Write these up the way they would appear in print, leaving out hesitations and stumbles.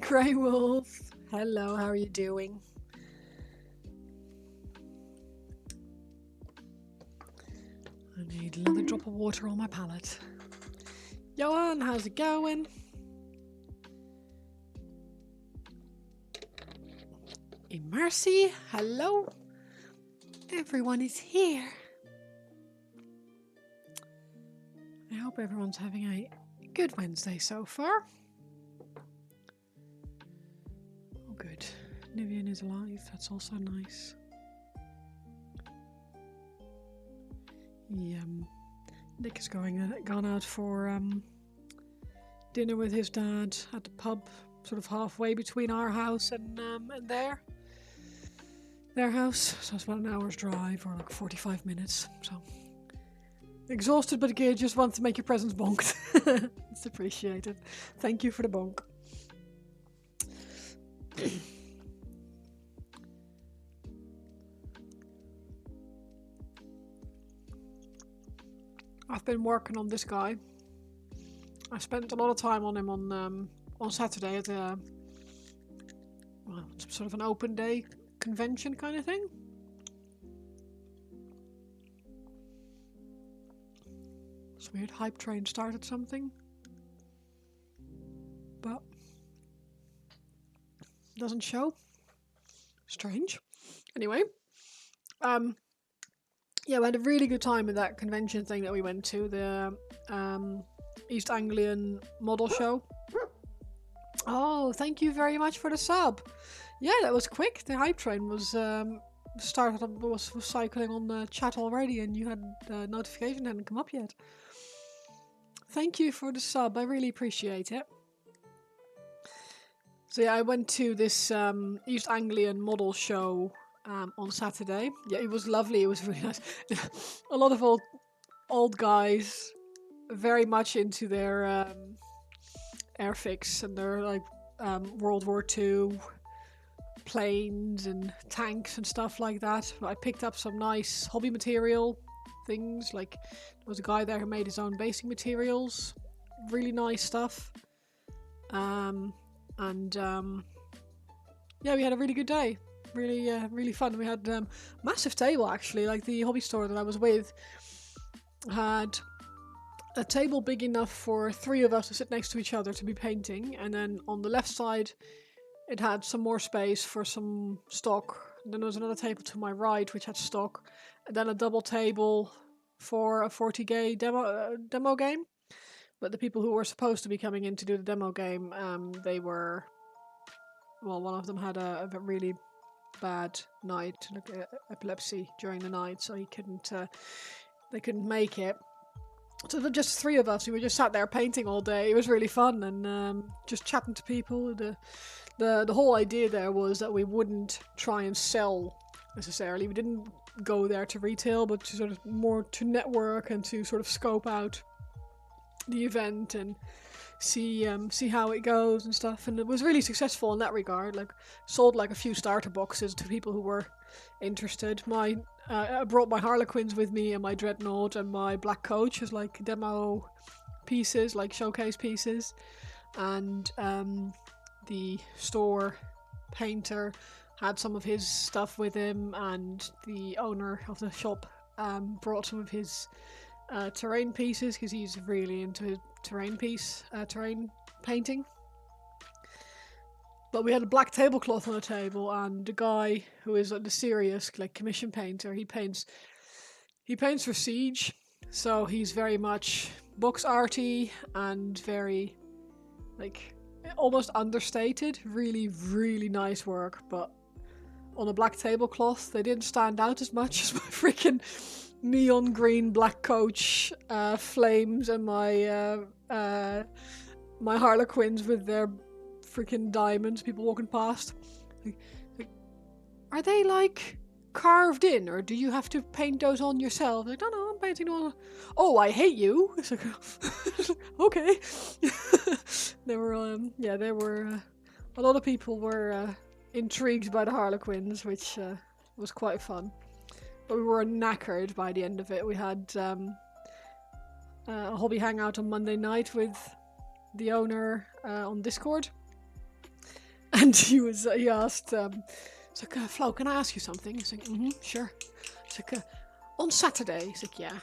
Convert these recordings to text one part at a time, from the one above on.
Grey Wolf. Hello, how are you doing? I need another drop of water on my palette. Johan, how's it going? Mercy, hello. Everyone is here. I hope everyone's having a good Wednesday so far. Oh, good. Nivian is alive. That's also nice. Nick is gone out for dinner with his dad at the pub, sort of halfway between our house and their house. So it's about an hour's drive or like 45 minutes. So exhausted but good. Just want to make your presence bonked. It's appreciated. Thank you for the bonk. I've been working on this guy. I spent a lot of time on him on Saturday at sort of an open day convention kind of thing. It's weird. Hype train started something, but doesn't show. Strange. Anyway, yeah, we had a really good time at that convention thing that we went to, the East Anglian Model Show. Oh, thank you very much for the sub. Yeah, that was quick. The hype train was was cycling on the chat already, and you had the notification hadn't come up yet. Thank you for the sub. I really appreciate it. So yeah, I went to this East Anglian Model Show on Saturday. Yeah, it was lovely. It was really nice. A lot of old guys, very much into their airfix and their like World War II planes and tanks and stuff like that. I picked up some nice hobby material things. Like there was a guy there who made his own basing materials. Really nice stuff. Yeah, we had a really good day. Really fun. We had massive table actually. Like the hobby store that I was with had a table big enough for 3 of us to sit next to each other to be painting, and then on the left side it had some more space for some stock. And then there was another table to my right which had stock, and then a double table for a 40k demo game. But the people who were supposed to be coming in to do the demo game, they were, well, one of them had a really bad night, like epilepsy during the night, so they couldn't make it. So the just 3 of us, we just sat there painting all day. It was really fun, and just chatting to people. The whole idea there was that we wouldn't try and sell necessarily. We didn't go there to retail, but to sort of more to network and to sort of scope out the event and see how it goes and stuff. And it was really successful in that regard. Like sold like a few starter boxes to people who were interested. I brought my Harlequins with me and my Dreadnought and my Black Coach as like demo pieces, like showcase pieces. And the store painter had some of his stuff with him, and the owner of the shop brought some of his terrain pieces because he's really into terrain painting. But we had a black tablecloth on the table, and the guy who is the serious like commission painter, he paints for Siege, so he's very much box arty and very like almost understated. Really, really nice work, but on a black tablecloth they didn't stand out as much as my freaking neon green Black Coach flames and my my Harlequins with their freaking diamonds, people walking past. Like, are they like carved in, or do you have to paint those on yourself? Like, no, I'm painting on. Oh, I hate you. It's like, okay. There were a lot of people were intrigued by the Harlequins, which was quite fun. But we were knackered by the end of it. We had a hobby hangout on Monday night with the owner on Discord. And he asked, he's like, Flo, can I ask you something? He's like, sure. He's like, on Saturday, he's like, yeah.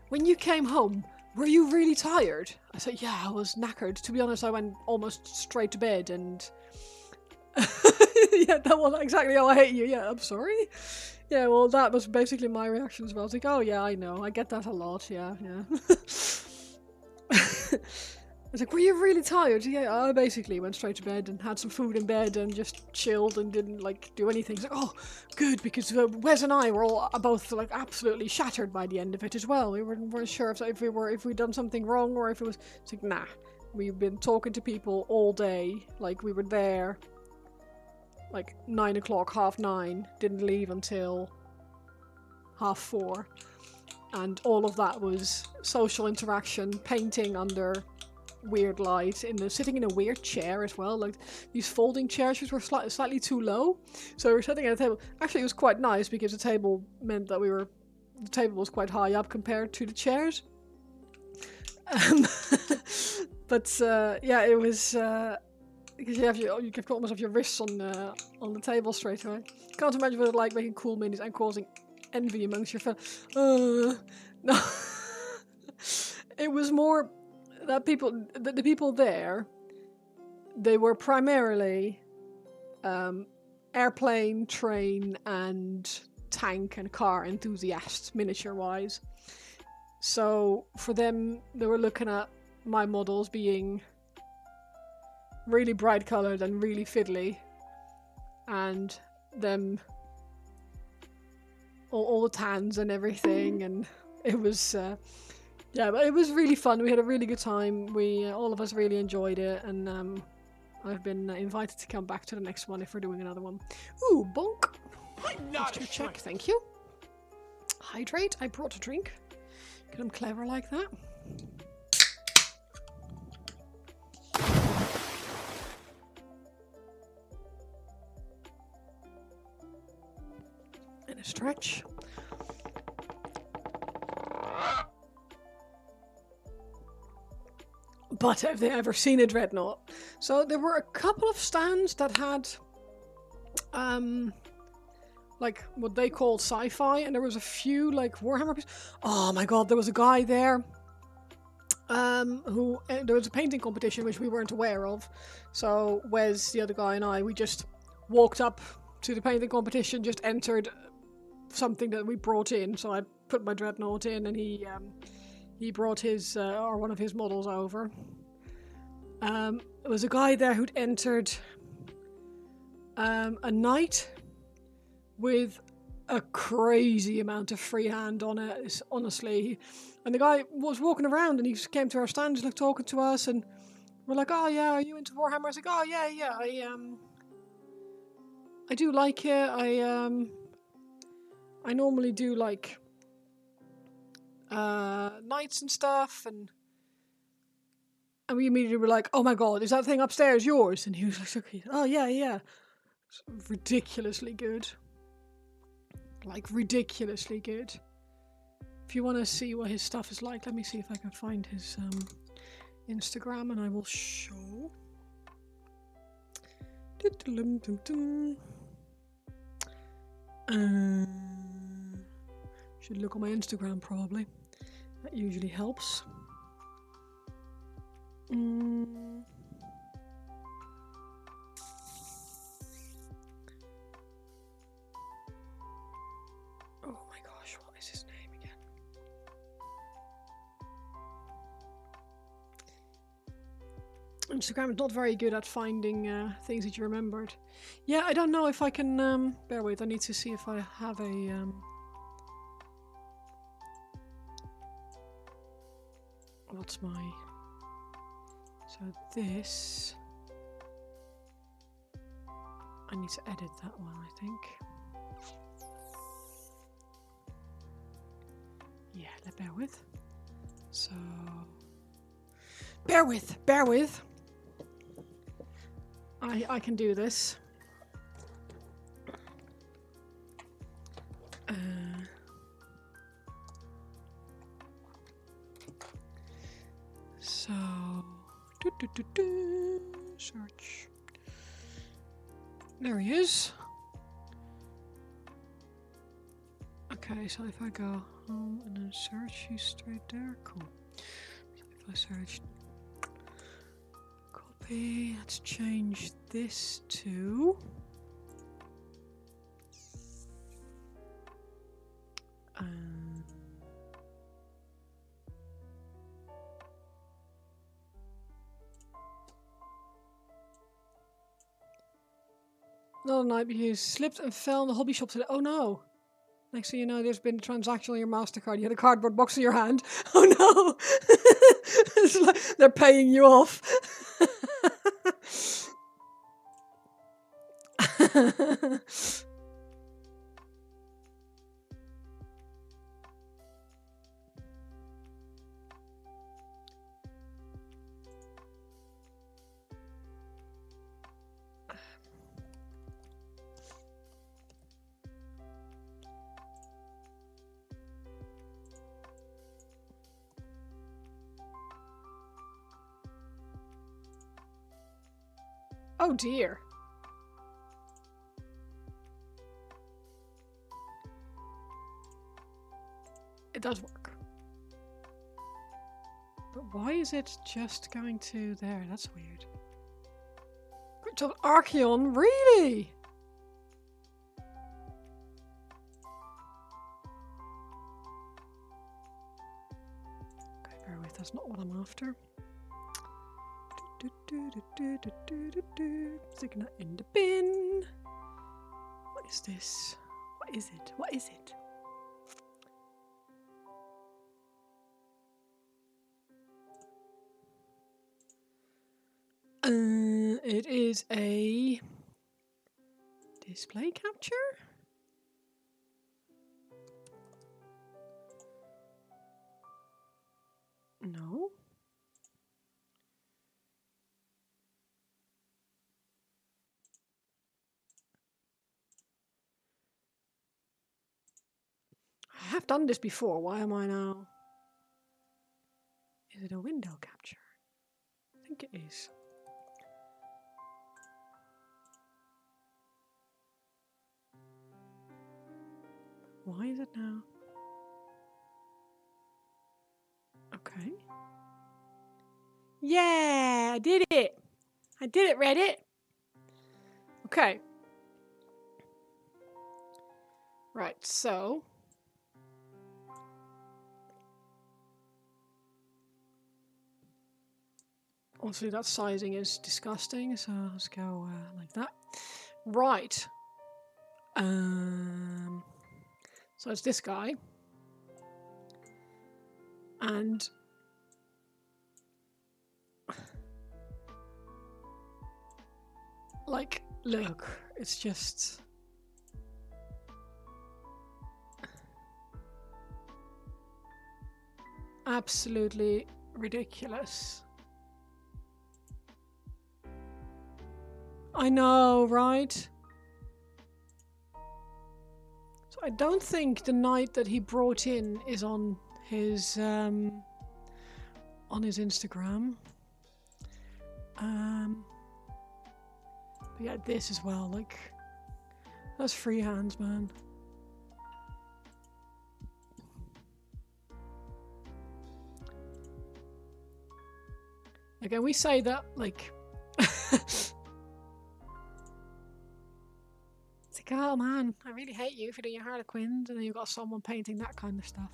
When you came home, were you really tired? I said, yeah, I was knackered. To be honest, I went almost straight to bed and... yeah, that was exactly how I hate you. Yeah, I'm sorry. Yeah, well, that was basically my reaction as well. I was like, oh yeah, I know. I get that a lot. Yeah, yeah. I was like, were you really tired? Yeah, I basically went straight to bed and had some food in bed and just chilled and didn't like do anything. He's like, oh, good, because Wes and I were all both like absolutely shattered by the end of it as well. We weren't sure if we'd done something wrong or if it was. It's like, nah, we've been talking to people all day. Like we were there, like 9 o'clock, 9:30. Didn't leave until 4:30, and all of that was social interaction, painting under weird light, sitting in a weird chair as well, like these folding chairs which were slightly too low, so we were sitting at a table. Actually, it was quite nice because the table meant that the table was quite high up compared to the chairs. But yeah, it was because you've almost have your wrists on the table straight away. Can't imagine what it's like making cool minis and causing envy amongst your friends. No, it was more that the people there, they were primarily airplane, train, and tank and car enthusiasts, miniature-wise. So for them, they were looking at my models being really bright coloured and really fiddly, and them all the tans and everything, and it was yeah, but it was really fun. We had a really good time. We all of us really enjoyed it, and I've been invited to come back to the next one if we're doing another one. Ooh, bonk! Extra check, thank you. Hydrate. I brought a drink. Because I'm clever like that. And a stretch. But have they ever seen a dreadnought? So there were a couple of stands that had like what they called sci-fi, and there was a few like Warhammer pieces. Oh my god, there was a guy there who there was a painting competition which we weren't aware of. So Wes, the other guy, and I, we just walked up to the painting competition, just entered something that we brought in. So I put my dreadnought in, and he brought his or one of his models over. There was a guy there who'd entered a knight with a crazy amount of freehand on it, honestly. And the guy was walking around and he came to our stand, like talking to us, and we're like, oh yeah, are you into Warhammer? I was like, oh yeah, I do like it. I normally do like knights and stuff, and we immediately were like, oh my god, is that thing upstairs yours? And he was like, okay, oh yeah. It's ridiculously good. Like, ridiculously good. If you want to see what his stuff is like, let me see if I can find his Instagram and I will show. Should look on my Instagram probably. That usually helps. Oh my gosh, what is his name again? Instagram is not very good at finding things that you remembered. Yeah, I don't know if I can... bear with, I need to see if I have a... what's my... So this... I need to edit that one, I think. Yeah, bear with. So... Bear with! I can do this. So... Search. There he is. Okay, so if I go home and then search, he's straight there. Cool. So if I search copy, let's change this to another night you slipped and fell in the hobby shop today. Oh no! Next thing you know, there's been a transaction on your MasterCard. You had a cardboard box in your hand. Oh no! It's like they're paying you off. Oh dear. It does work. But why is it just going to there? That's weird. Good job, Archeon, really? Okay, bear with, that's not what I'm after. Sticking that in the bin. What is this? What is it? What is it? It is a display capture? No. I have done this before. Why am I now? Is it a window capture? I think it is. Why is it now? Okay. Yeah, I did it. I did it, Reddit. Okay. Right, so obviously that sizing is disgusting, so let's go like that. Right. So it's this guy. And like, look, it's just absolutely ridiculous. I know, right? So I don't think the knight that he brought in is on his Instagram. But yeah, this as well, like, that's free hands, man. Again, we say that, like, it's like, oh man, I really hate you for doing your Harlequins, and then you've got someone painting that kind of stuff.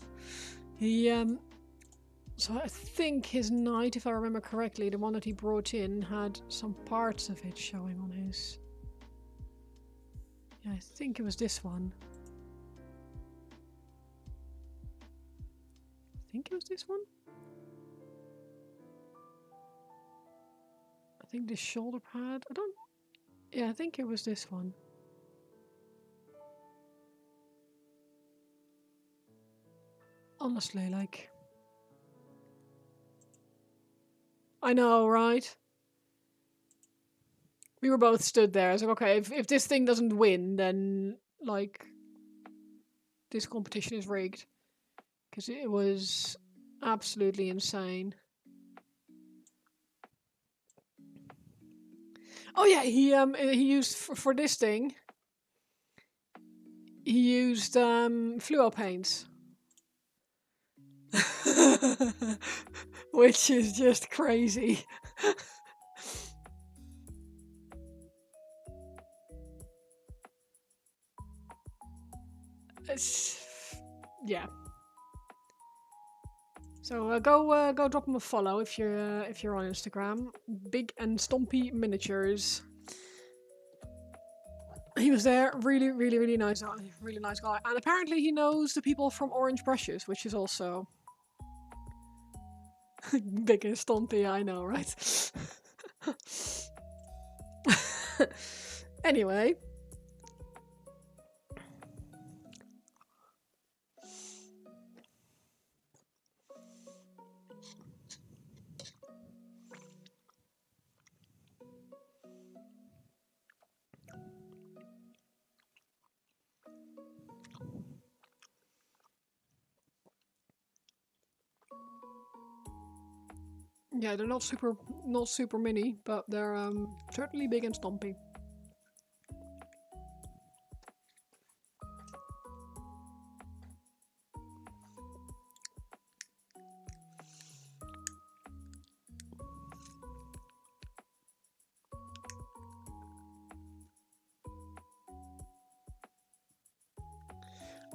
He, so I think his knight, if I remember correctly, the one that he brought in had some parts of it showing on his. Yeah, I think it was this one. I think it was this one. I think this shoulder pad. I don't. Yeah, I think it was this one. Honestly, like. I know, right? We were both stood there. I was like, okay, if this thing doesn't win, then, like, this competition is rigged. Because it was absolutely insane. Oh yeah, he used for this thing. He used fluo paints, which is just crazy. Yeah. So go drop him a follow if you're on Instagram. Big and Stompy Miniatures. He was there, really nice, really nice guy, and apparently he knows the people from Orange Brushes, which is also big and Stompy. I know, right? Anyway. Yeah, they're not super mini, but they're certainly big and stompy.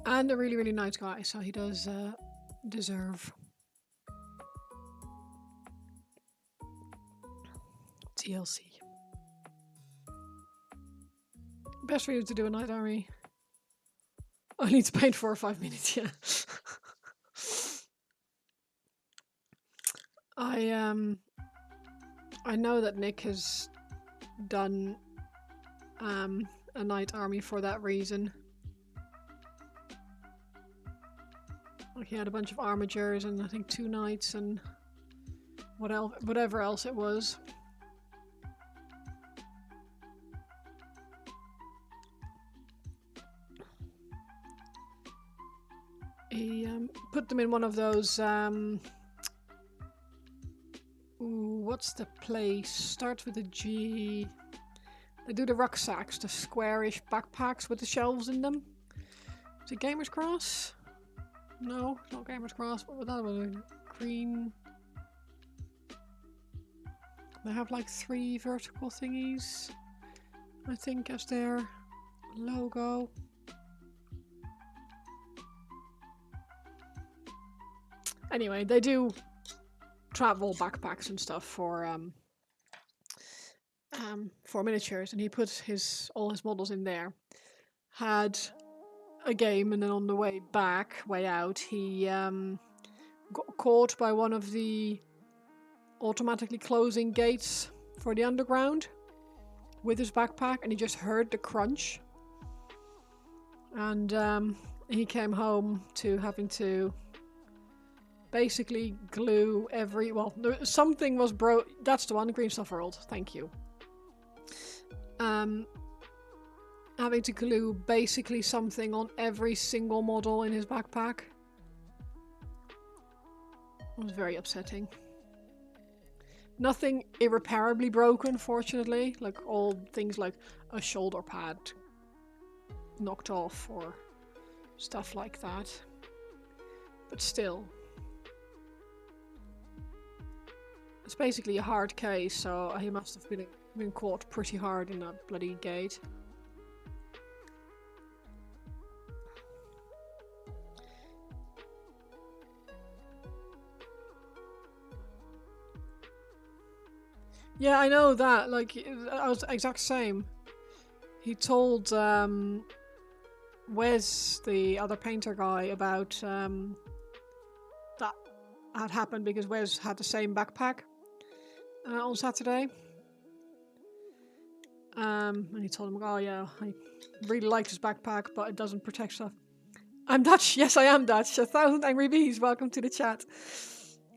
And a really nice guy, so he does deserve TLC. Best for you to do a night army. I need to paint 4 or 5 minutes, yeah. I know that Nick has done a night army for that reason. Like he had a bunch of armigers and I think 2 knights and whatever else it was. He put them in one of those what's the place? Starts with a G. They do the rucksacks, the squarish backpacks with the shelves in them. Is it Gamers Cross? No, not Gamers Cross. What was that one? Green. They have like 3 vertical thingies, I think, as their logo. Anyway, they do travel backpacks and stuff for miniatures, and he put all his models in there. Had a game, and then on the way out, he got caught by one of the automatically closing gates for the underground with his backpack, and he just heard the crunch. And he came home to having to basically glue something was broke. That's the one, Green Stuff World. Thank you. Having to glue basically something on every single model in his backpack. It was very upsetting. Nothing irreparably broken, fortunately. Like all things like a shoulder pad knocked off or stuff like that. But still. It's basically a hard case, so he must have been caught pretty hard in that bloody gate. Yeah, I know that. Like, I was the exact same. He told Wes, the other painter guy, about that had happened because Wes had the same backpack on Saturday. And he told him, oh yeah, I really like his backpack, but it doesn't protect stuff. I'm Dutch. Yes, I am Dutch. 1,000 Angry Bees. Welcome to the chat.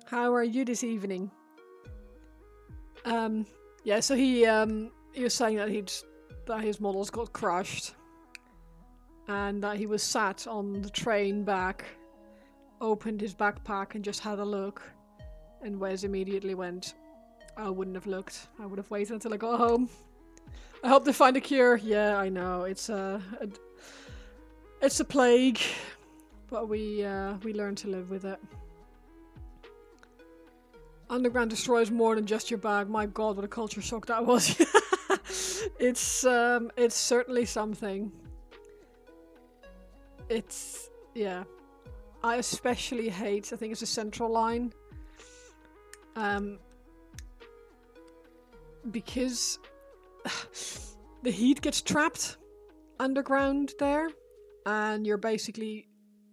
How are you this evening? Yeah, so he was saying that his models got crushed, and that he was sat on the train back, opened his backpack and just had a look, and Wes immediately went, I wouldn't have looked. I would have waited until I got home. I hope they find a cure. Yeah, I know it's a plague, but we learn to live with it. Underground destroys more than just your bag. My God, what a culture shock that was. It's certainly something. It's yeah. I especially hate. I think it's the central line. Um, because the heat gets trapped underground there, and you're basically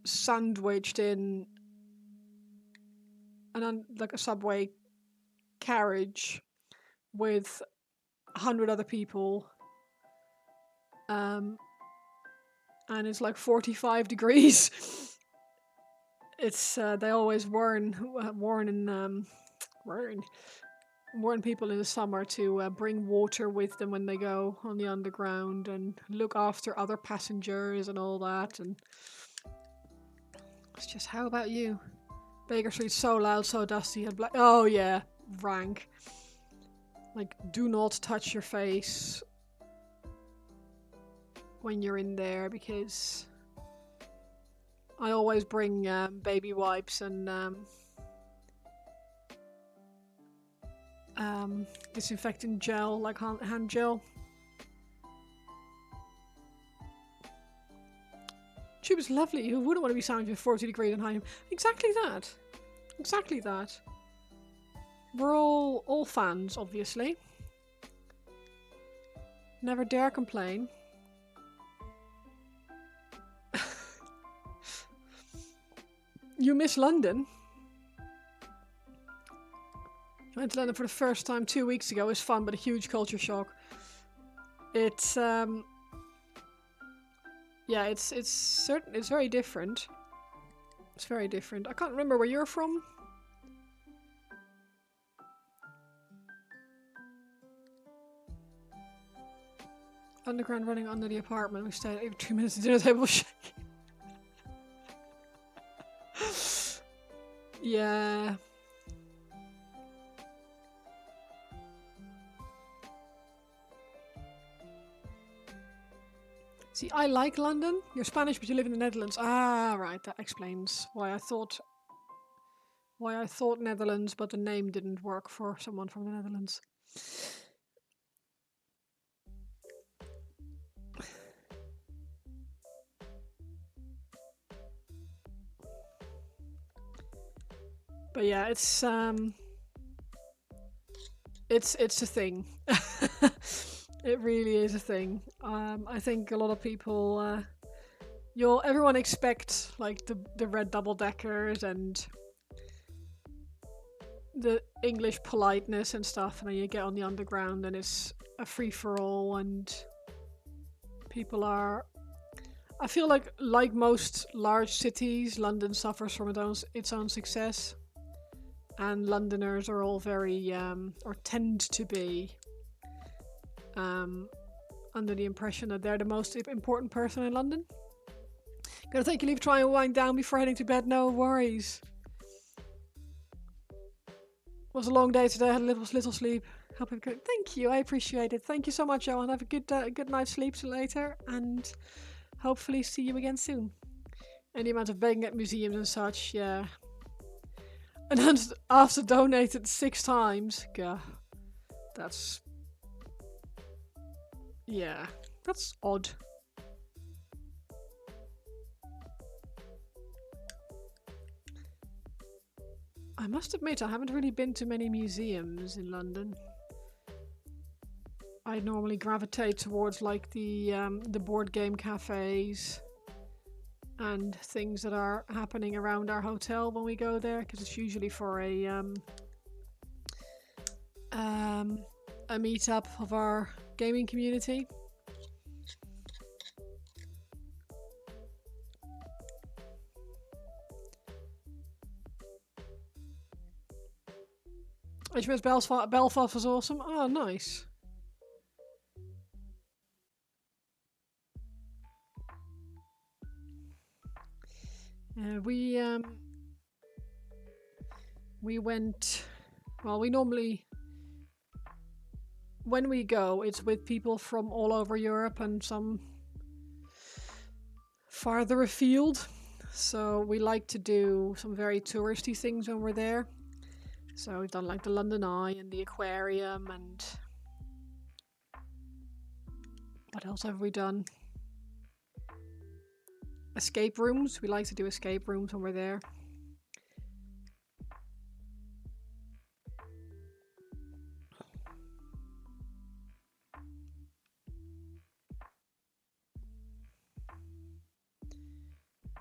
sandwiched in like a subway carriage with 100 other people, and it's like 45 degrees. It's they always warn people in the summer to bring water with them when they go on the underground and look after other passengers and all that. And it's just, how about you? Baker Street's so loud, so dusty, and black. Oh yeah, rank. Like, do not touch your face when you're in there, because I always bring baby wipes and disinfectant gel, like hand gel. Tube is lovely. Who wouldn't want to be sandwiched with 40 degrees and high? Exactly that. Exactly that. We're all fans, obviously. Never dare complain. You miss London? I went to London for the first time 2 weeks ago. It was fun, but a huge culture shock. It's yeah, it's very different. It's very different. I can't remember where you're from. Underground running under the apartment. We stayed every 2 minutes at dinner table. Yeah. See, I like London. You're Spanish, but you live in the Netherlands. Ah, right. That explains why I thought Netherlands, but the name didn't work for someone from the Netherlands. But yeah, it's a thing. It really is a thing. I think a lot of people, everyone expects like the red double deckers and the English politeness and stuff, and then you get on the underground and it's a free for all, and people are. I feel like most large cities, London suffers from its own success, and Londoners are all very or tend to be under the impression that they're the most important person in London. Gonna take a leave, try and wind down before heading to bed. No worries. It was a long day today. I had a little sleep. Hope I'm good. Thank you. I appreciate it. Thank you so much, Johan. Have a good night's sleep later, and hopefully see you again soon. And the amount of begging at museums and such, yeah. And then after donated 6 times, God, that's odd. I must admit, I haven't really been to many museums in London. I normally gravitate towards like the board game cafes and things that are happening around our hotel when we go there, because it's usually for a meetup of our gaming community. HMS Belfast was awesome. Oh, nice. We went. Well, we normally when we go, it's with people from all over Europe and some farther afield. So we like to do some very touristy things when we're there. So we've done like the London Eye and the aquarium, and what else have we done? Escape rooms. We like to do escape rooms when we're there.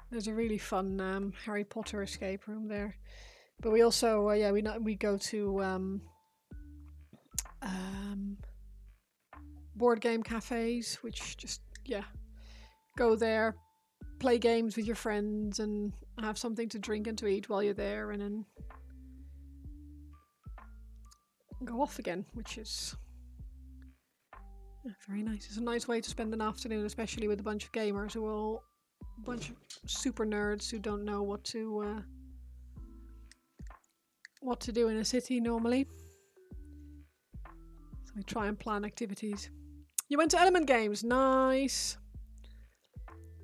There's a really fun Harry Potter escape room there. But we also, we go to board game cafes, which just, go there, play games with your friends, and have something to drink and to eat while you're there, and then go off again, which is very nice. It's a nice way to spend an afternoon, especially with a bunch of gamers who are all a bunch of super nerds who don't know what to do in a city normally. So we try and plan activities. You went to Element Games, nice.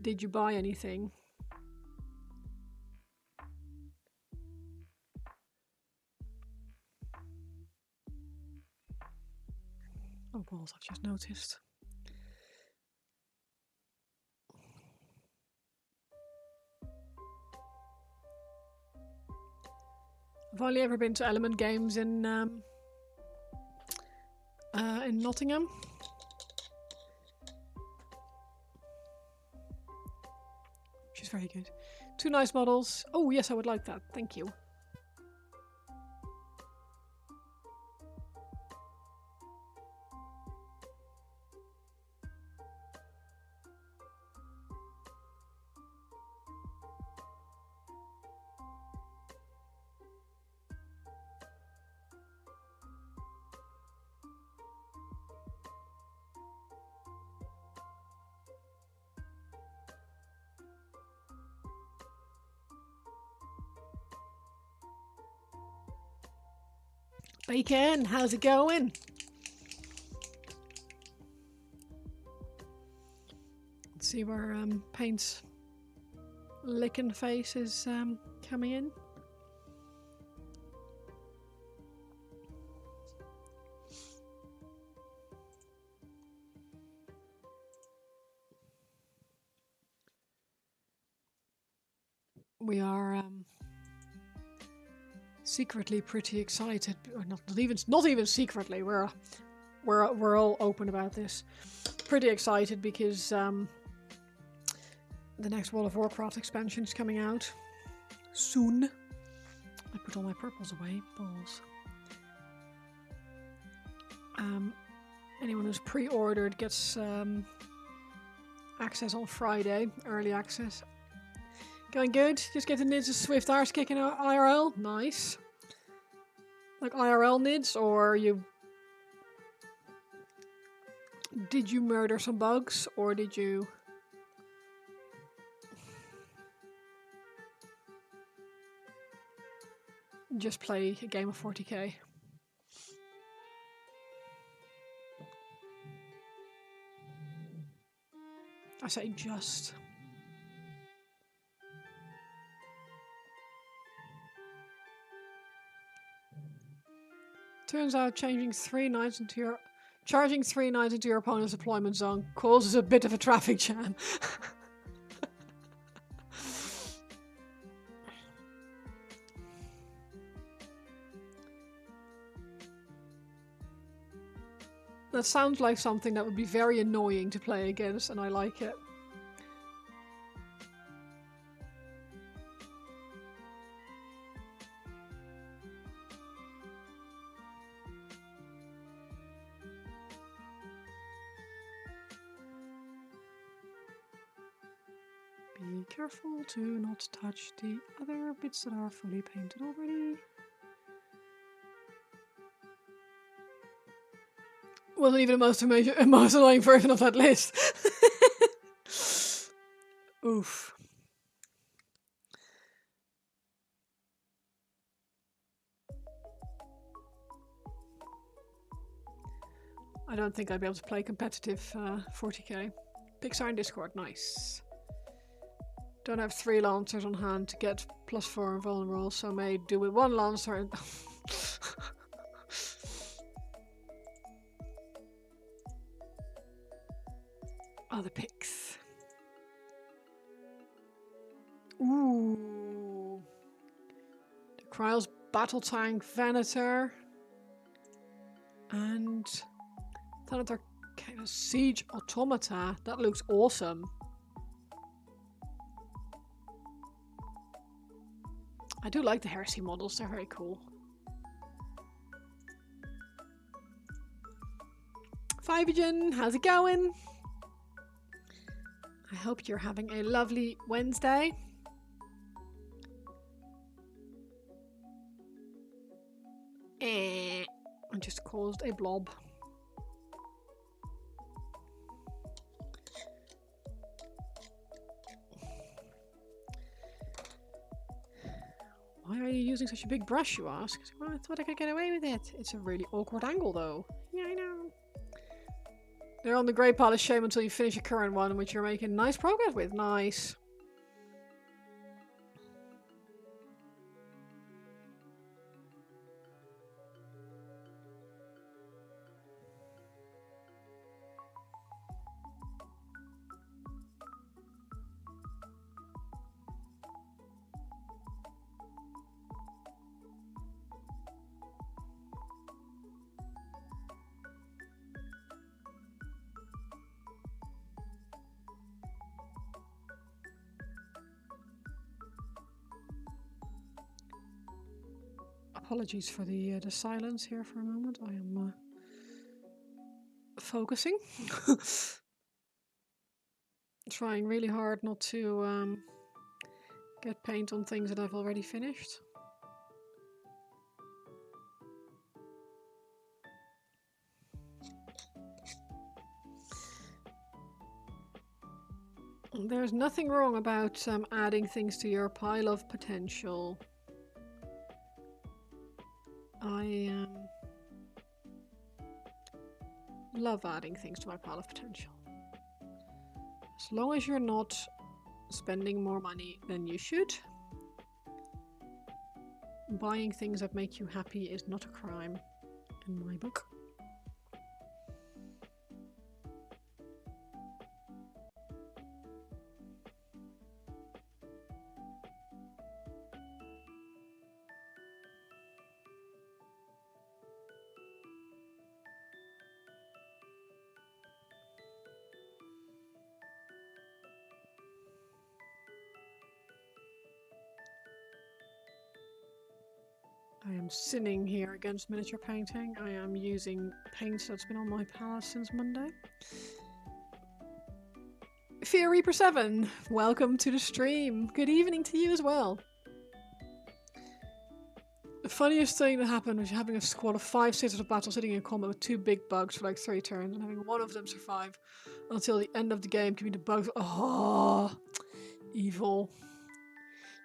Did you buy anything? Oh balls, I've just noticed. I've only ever been to Element Games in Nottingham. Which is very good. 2 nice models. Oh yes, I would like that. Thank you. Bacon, how's it going? Let's see where Paint's licking face is coming in. We are secretly pretty excited, or not even secretly. We're all open about this. Pretty excited because the next World of Warcraft expansion is coming out soon. I put all my purples away, balls. Anyone who's pre-ordered gets access on Friday, early access. Going good? Just getting Nids a swift arse kick in IRL? Nice. Like IRL Nids, or did you murder some bugs, or did you just play a game of 40k? I say just. Turns out charging 3 knights into your opponent's deployment zone causes a bit of a traffic jam. That sounds like something that would be very annoying to play against, and I like it. Be careful to not touch the other bits that are fully painted already. Wasn't even the most annoying version of that list. Oof. I don't think I'd be able to play competitive 40k. Pixar in Discord, nice. Don't have 3 lancers on hand to get +4 invulnerable, so may do with 1 lancer and... Oh, the picks. Ooh. The Kryle's Battle Tank Venator. And Thanatar Siege Automata. That looks awesome. I do like the Heresy models, they're very cool. Fiveagen, how's it going? I hope you're having a lovely Wednesday. I just caused a blob. Why are you using such a big brush, you ask? Well, I thought I could get away with it. It's a really awkward angle, though. Yeah, I know. They're on the grey pile of shame until you finish a current one, which you're making nice progress with. Nice. Apologies for the silence here for a moment. I am focusing. Trying really hard not to get paint on things that I've already finished. There's nothing wrong about adding things to your pile of potential. I love adding things to my pile of potential. As long as you're not spending more money than you should. Buying things that make you happy is not a crime in my book. I am sinning here against miniature painting. I am using paint that's been on my palette since Monday. Fear Reaper 7, welcome to the stream. Good evening to you as well. The funniest thing that happened was having a squad of 5 sisters of battle sitting in combat with 2 big bugs for like 3 turns and having one of them survive until the end of the game, giving the bugs. Oh, evil.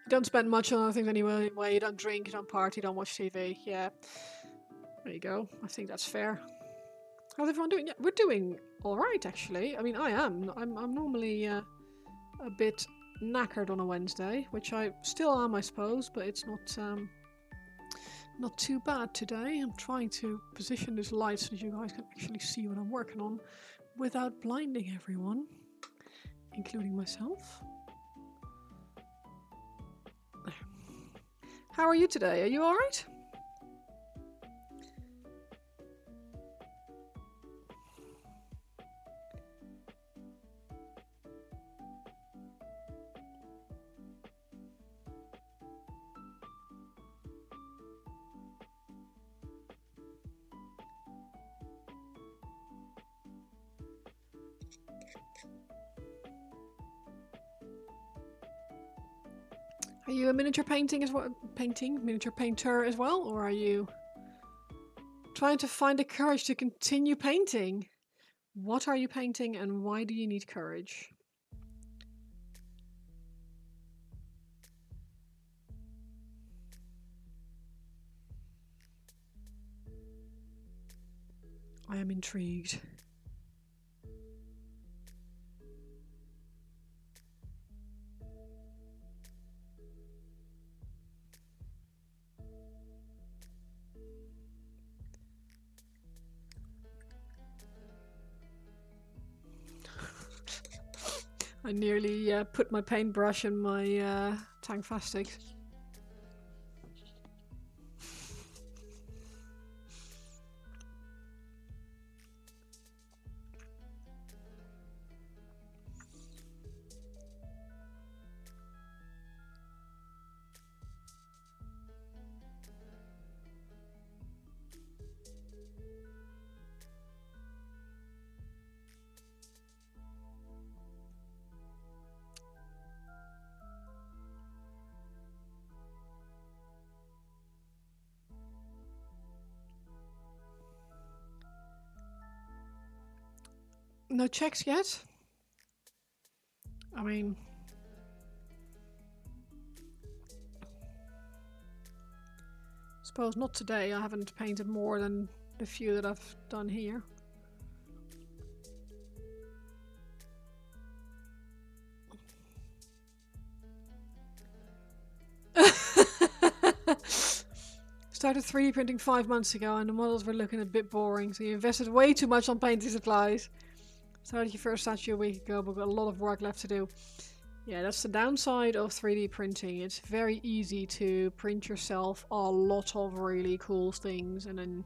You don't spend much on other things anyway. You don't drink, you don't party, you don't watch TV. Yeah. There you go. I think that's fair. How's everyone doing? Yeah, we're doing alright actually. I mean, I am. I'm normally a bit knackered on a Wednesday, which I still am, I suppose, but it's not too bad today. I'm trying to position this light so that you guys can actually see what I'm working on without blinding everyone, including myself. How are you today? Are you alright? Are you a miniature painting as well? Miniature painter as well? Or are you trying to find the courage to continue painting? What are you painting and why do you need courage? I am intrigued. I nearly put my paintbrush in my Tang Fastics. No checks yet? I mean... suppose not today. I haven't painted more than the few that I've done here. Started 3D printing 5 months ago and the models were looking a bit boring, so you invested way too much on painting supplies. Started your first statue a week ago, but got a lot of work left to do. Yeah, that's the downside of 3D printing. It's very easy to print yourself a lot of really cool things and then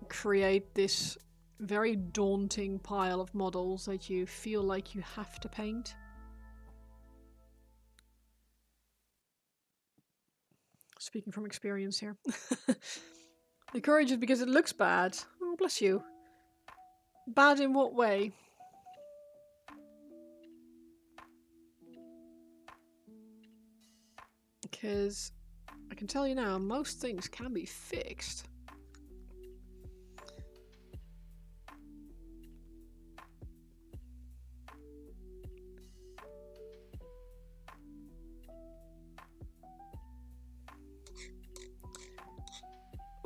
create this very daunting pile of models that you feel like you have to paint. Speaking from experience here. Encourage it because it looks bad. Oh, bless you. Bad in what way? Because I can tell you now, most things can be fixed.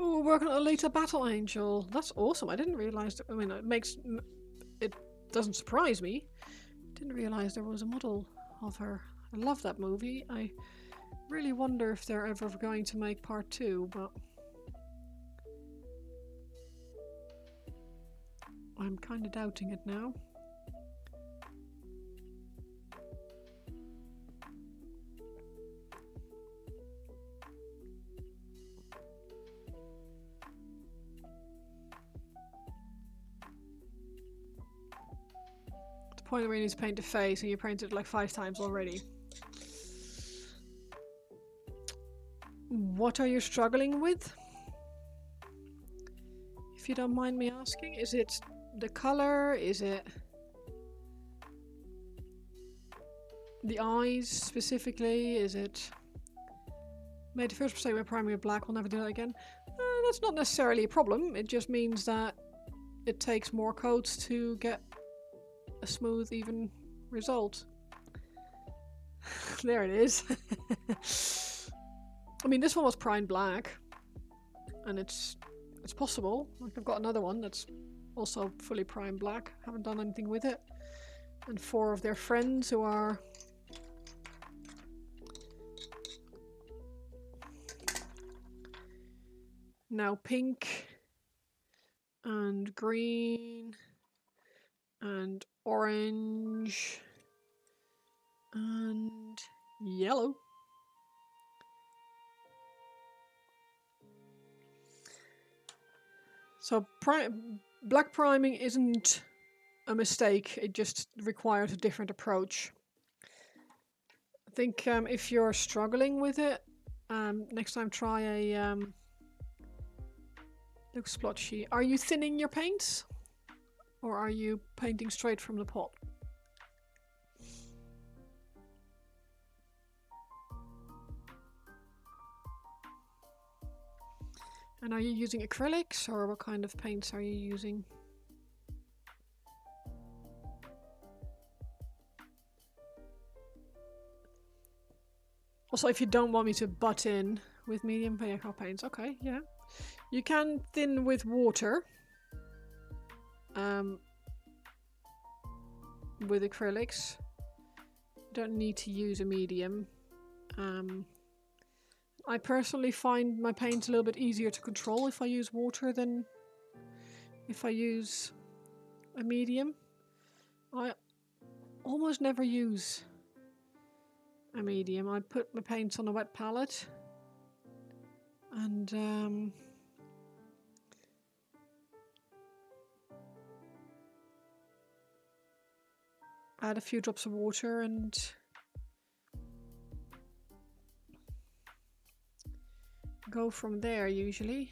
Oh, working on a later Battle Angel. That's awesome. I didn't realize that. I mean, it doesn't surprise me. Didn't realize there was a model of her. I love that movie. I really wonder if they're ever going to make part 2, but I'm kind of doubting it now. The point where you need to paint a face and you painted it like 5 times already. What are you struggling with? If you don't mind me asking, is it the color? Is it the eyes specifically? Is it... Made the first mistake with primary black, we'll never do that again. That's not necessarily a problem, it just means that it takes more coats to get a smooth, even result. There it is. I mean, this one was primed black, and it's possible. Like, I've got another one that's also fully primed black. Haven't done anything with it. And 4 of their friends who are now pink and green and orange and yellow. So black priming isn't a mistake, it just requires a different approach. I think if you're struggling with it, next time try a looks splotchy. Are you thinning your paints? Or are you painting straight from the pot? And are you using acrylics, or what kind of paints are you using? Also, if you don't want me to butt in with medium vehicle paints, okay, yeah. You can thin with water. um, with acrylics. Don't need to use a medium. I personally find my paint a little bit easier to control if I use water than if I use a medium. I almost never use a medium. I put my paints on a wet palette and add a few drops of water and go from there usually.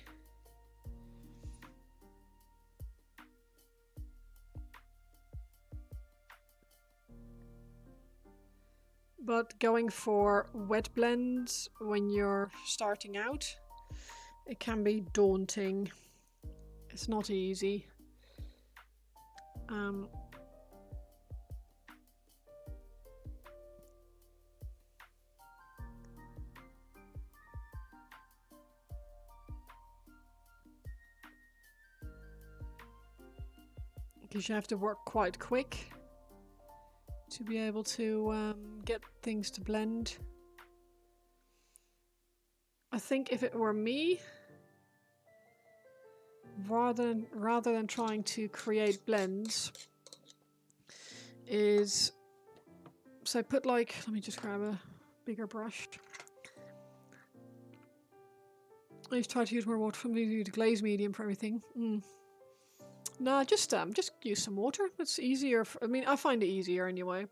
But going for wet blends when you're starting out, it can be daunting. It's not easy. Because you have to work quite quick to be able to get things to blend. I think if it were me, rather than trying to create blends, is so I put like, let me just grab a bigger brush. I used to try to use more water from the glaze medium for everything. No, just use some water. It's easier. I mean, I find it easier anyway.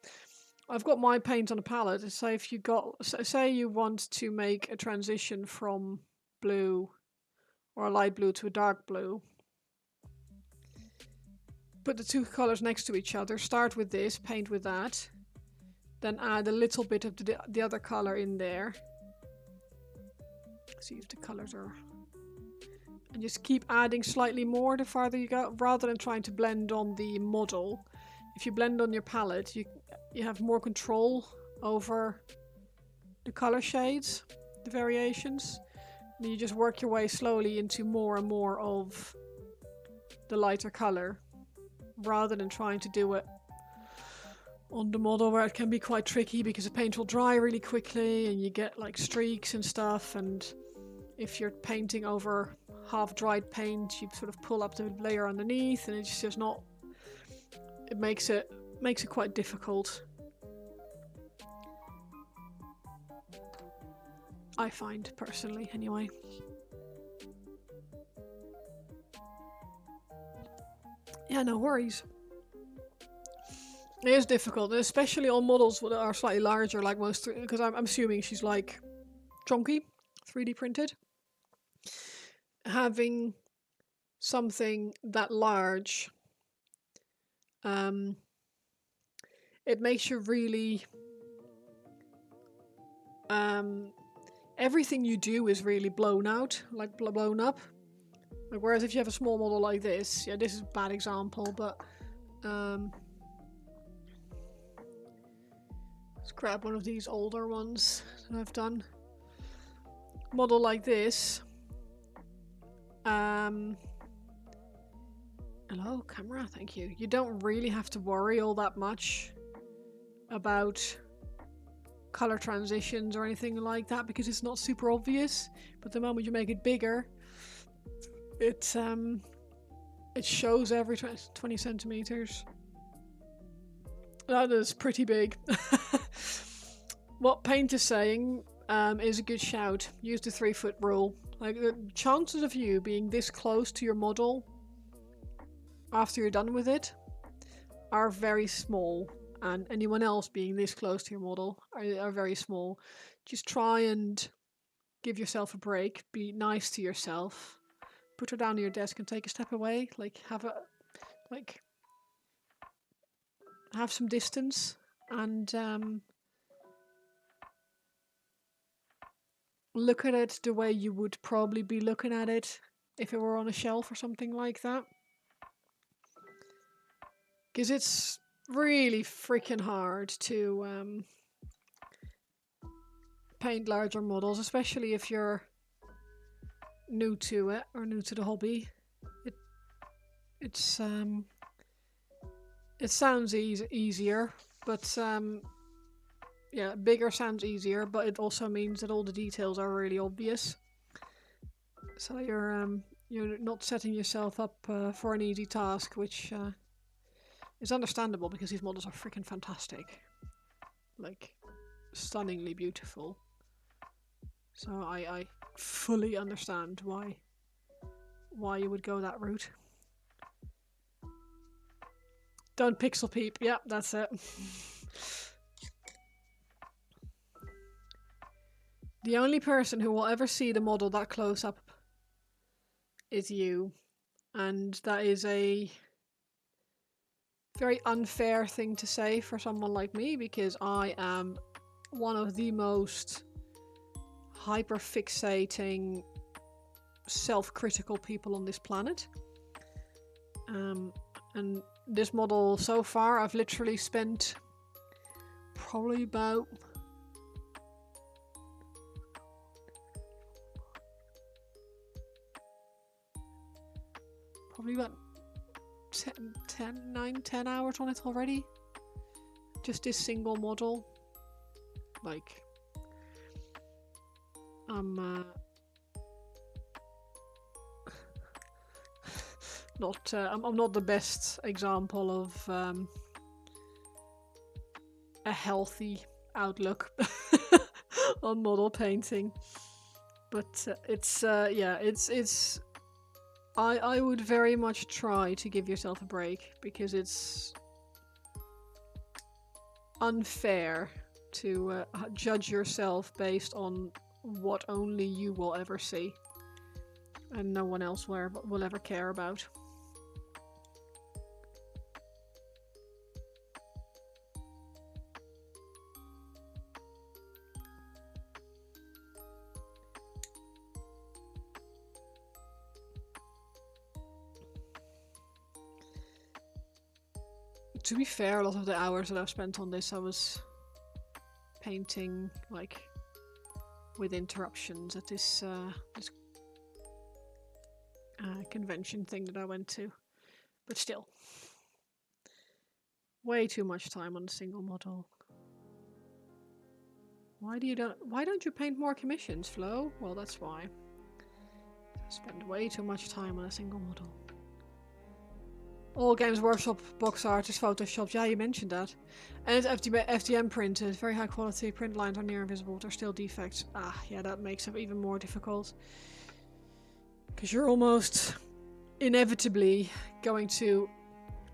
I've got my paint on a palette. So if you say you want to make a transition from blue or a light blue to a dark blue, put the two colors next to each other. Start with this, paint with that, then add a little bit of the other color in there. See if the colors are. And just keep adding slightly more the farther you go, rather than trying to blend on the model. If you blend on your palette, you have more control over the color shades, the variations. And you just work your way slowly into more and more of the lighter color, rather than trying to do it on the model, where it can be quite tricky because the paint will dry really quickly and you get like streaks and stuff. And if you're painting over half-dried paint, you sort of pull up the layer underneath, and it's just not. It makes it quite difficult. I find personally, anyway. Yeah, no worries. It is difficult, especially on models that are slightly larger, like most. Because I'm assuming she's like chunky, 3D printed. Having something that large, it makes you really. Everything you do is really blown out, like blown up. Like, whereas if you have a small model like this, yeah, this is a bad example, but let's grab one of these older ones that I've done. Model like this. Hello, camera, thank you. You don't really have to worry all that much about color transitions or anything like that, because it's not super obvious. But the moment you make it bigger, it shows every 20 centimeters. That is pretty big. What Paint is saying is a good shout. Use the 3-foot rule. Like, the chances of you being this close to your model after you're done with it are very small, and anyone else being this close to your model are very small. Just try and give yourself a break. Be nice to yourself. Put her down on your desk and take a step away. Like, have some distance, and look at it the way you would probably be looking at it if it were on a shelf or something like that. Because it's really freaking hard to paint larger models, especially if you're new to it or new to the hobby. It's It sounds easier, but yeah, bigger sounds easier, but it also means that all the details are really obvious. So you're not setting yourself up for an easy task, which is understandable because these models are freaking fantastic, like stunningly beautiful. So I fully understand why you would go that route. Don't pixel peep. Yep, that's it. The only person who will ever see the model that close up is you. And that is a very unfair thing to say for someone like me, because I am one of the most hyper-fixating, self-critical people on this planet. And this model so far, I've literally spent probably about probably about 10 hours on it already. Just this single model. Like, I'm I'm not the best example of a healthy outlook on model painting, but it's I would very much try to give yourself a break, because it's unfair to judge yourself based on what only you will ever see and no one else will ever care about. To be fair, a lot of the hours that I've spent on this, I was painting like with interruptions at this convention thing that I went to, but still, way too much time on a single model. Why don't you paint more commissions, Flo? Well, that's why. I spend way too much time on a single model. All Games Workshop box art is photoshopped. Yeah, you mentioned that. And it's FDM printed. Very high quality. Print lines are near invisible. There's still defects. Ah, yeah, that makes it even more difficult. Because you're almost inevitably going to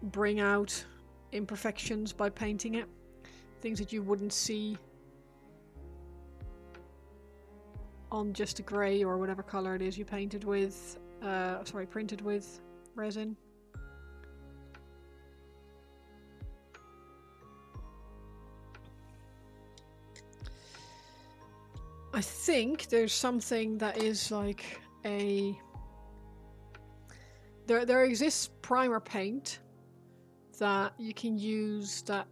bring out imperfections by painting it. Things that you wouldn't see on just a grey or whatever colour it is you painted with. Printed with resin. I think there's something that is like a... There exists primer paint that you can use that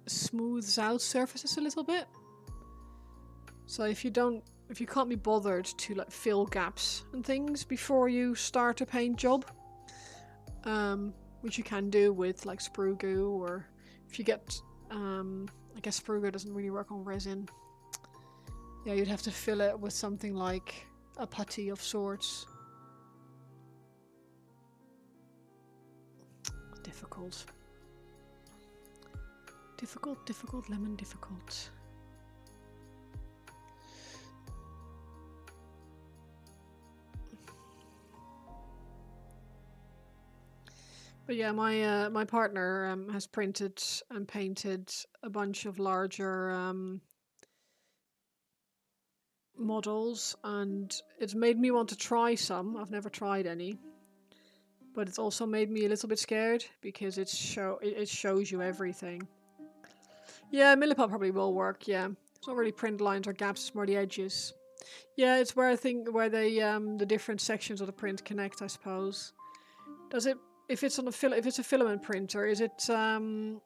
smooths out surfaces a little bit. So if you can't be bothered to like fill gaps and things before you start a paint job, which you can do with like sprue goo, or if you get I guess sprue goo doesn't really work on resin. Yeah, you'd have to fill it with something like a putty of sorts. Difficult. Difficult, lemon, difficult. But yeah, my partner has printed and painted a bunch of larger models, and it's made me want to try some. I've never tried any, but it's also made me a little bit scared because it shows you everything. Yeah, Milliput probably will work. Yeah, it's not really print lines or gaps; it's more the edges. Yeah, it's where the different sections of the print connect, I suppose. Does it? If it's a filament printer, is it does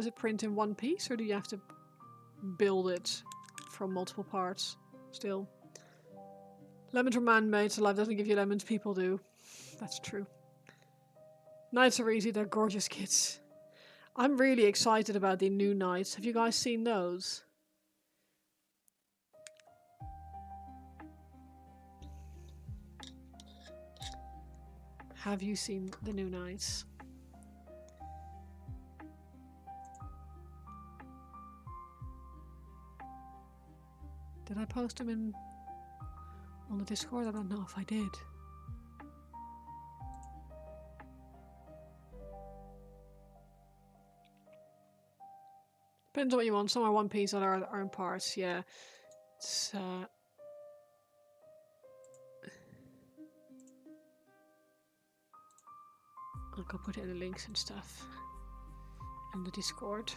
it print in one piece, or do you have to build it from multiple parts? Still, lemons are man-made, so life doesn't give you lemons. People do. That's true. Knights are easy, they're gorgeous kits. I'm really excited about the new knights. Have you guys seen those? Have you seen the new knights? Did I post them on the Discord? I don't know if I did. Depends on what you want. Some are one piece, other are in parts. Yeah, it's I'll go put it in the links and stuff in the Discord.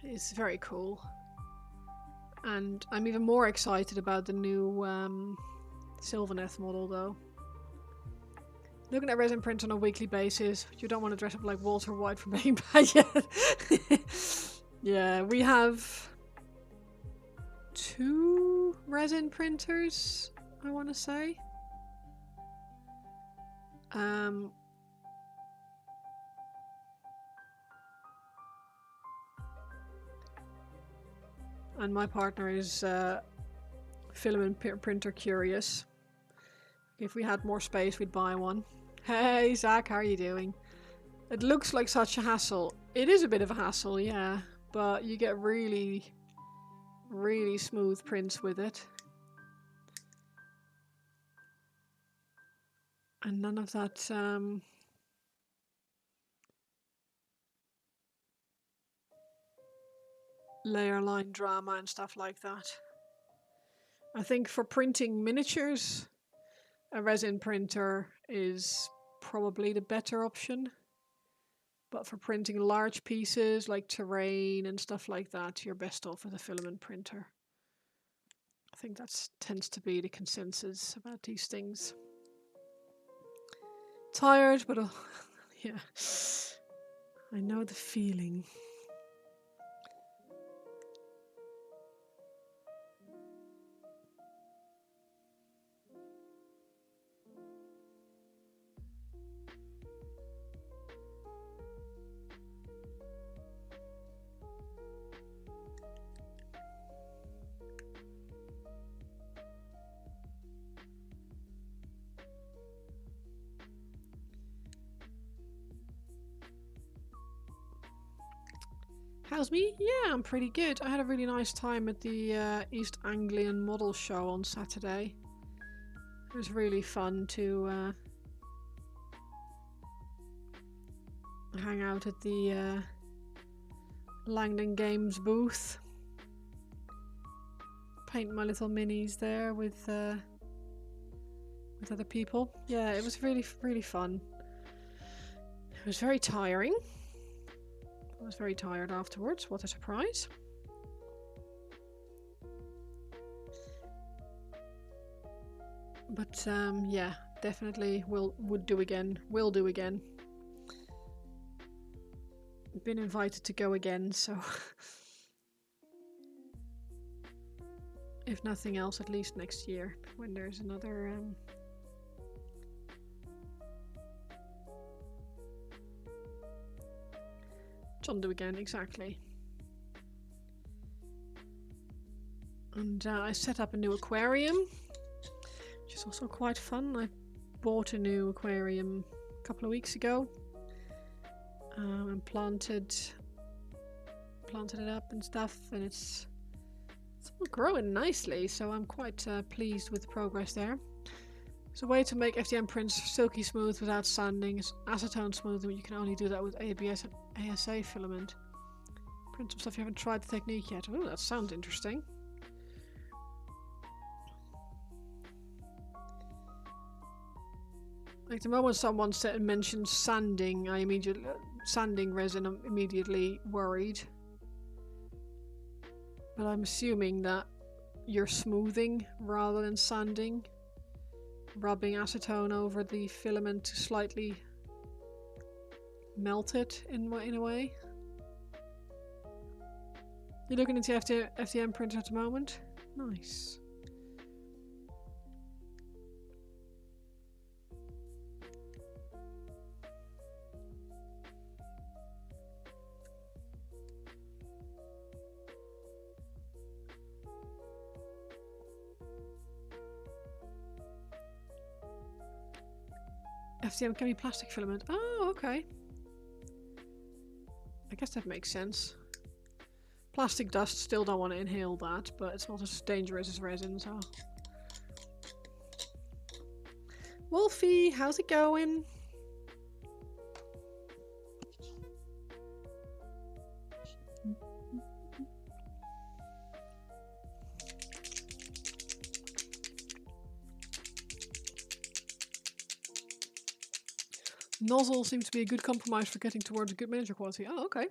It's very cool, and I'm even more excited about the new Sylvaneth model though. Looking at resin print on a weekly basis, you don't want to dress up like Walter White from Breaking Bad yet. Yeah, we have 2 resin printers, I want to say. And my partner is filament printer curious. If we had more space, we'd buy one. Hey Zach, how are you doing? It looks like such a hassle. It is a bit of a hassle, yeah, but you get really, really smooth prints with it. And none of that layer line drama and stuff like that. I think for printing miniatures, a resin printer is probably the better option. But for printing large pieces like terrain and stuff like that, you're best off with a filament printer. I think that tends to be the consensus about these things. Tired, but yeah, I know the feeling. How's me? Yeah, I'm pretty good. I had a really nice time at the East Anglian Model Show on Saturday. It was really fun to hang out at the Langdon Games booth. Paint my little minis there with other people. Yeah, it was really, really fun. It was very tiring. I was very tired afterwards. What a surprise. But yeah, definitely would do again. Will do again. Been invited to go again, so if nothing else, at least next year when there's another John do again, exactly. And I set up a new aquarium, which is also quite fun. I bought a new aquarium a couple of weeks ago and planted it up and stuff, and it's all growing nicely, so I'm quite pleased with the progress there. It's a way to make FDM prints silky smooth without sanding. It's acetone smooth, but you can only do that with ABS and ASA filament. Print some stuff you haven't tried the technique yet. Oh, that sounds interesting. Like the moment someone mentioned sanding, sanding resin, I'm immediately worried. But I'm assuming that you're smoothing rather than sanding. Rubbing acetone over the filament to slightly melt it in a way. You're looking into FDM printer at the moment? Nice. FDM can be plastic filament. Oh, okay. I guess that makes sense. Plastic dust, still don't want to inhale that, but it's not as dangerous as resin, so... Wolfie, how's it going? Nozzle seems to be a good compromise for getting towards a good miniature quality. Oh, okay.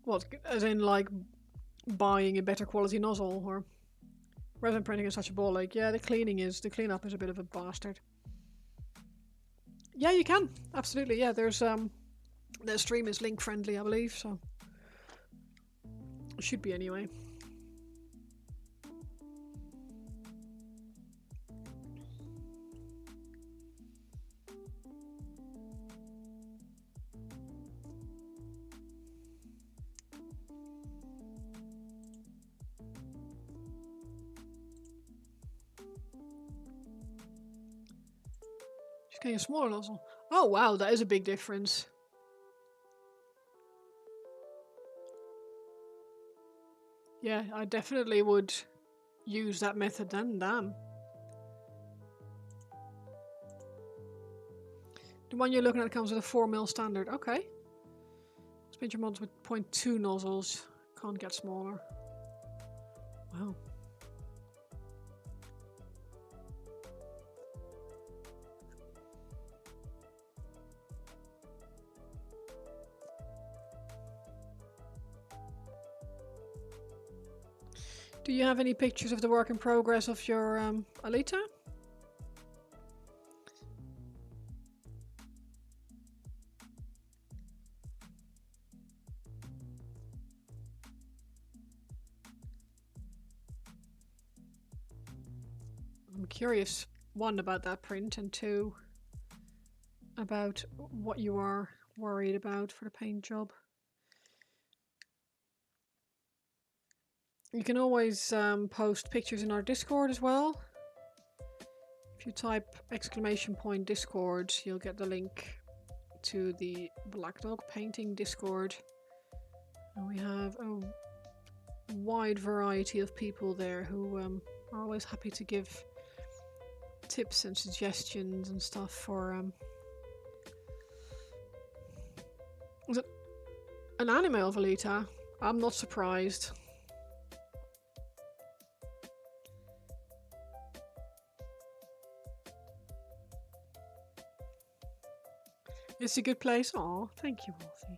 What, as in like buying a better quality nozzle, or resin printing is such a ball? Like, yeah, the cleanup is a bit of a bastard. Yeah, you can absolutely. Yeah, there's the stream is link friendly, I believe, so it should be anyway. Just getting a smaller nozzle. Oh wow, that is a big difference. Yeah, I definitely would use that method then, damn. The one you're looking at comes with a 4mm standard. Okay. Spin your mods with 0.2 nozzles. Can't get smaller. Wow. Do you have any pictures of the work in progress of your Alita? I'm curious, one, about that print, and two, about what you are worried about for the paint job. You can always post pictures in our Discord as well. If you type !Discord, you'll get the link to the Black Dog Painting Discord. And we have a wide variety of people there who are always happy to give tips and suggestions and stuff for was it an anime of Alita? I'm not surprised. It's a good place. Oh, thank you, Wolfie.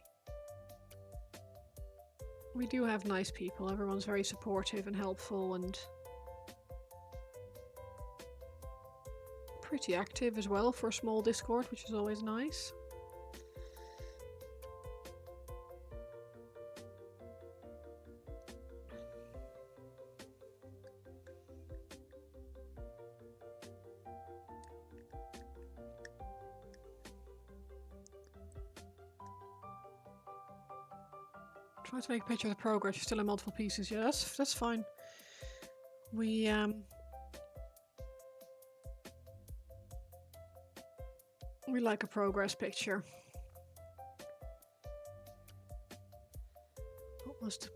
We do have nice people. Everyone's very supportive and helpful and pretty active as well for a small Discord, which is always nice. Try to make a picture of the progress. You're still in multiple pieces. Yeah, that's fine. We like a progress picture. What was the...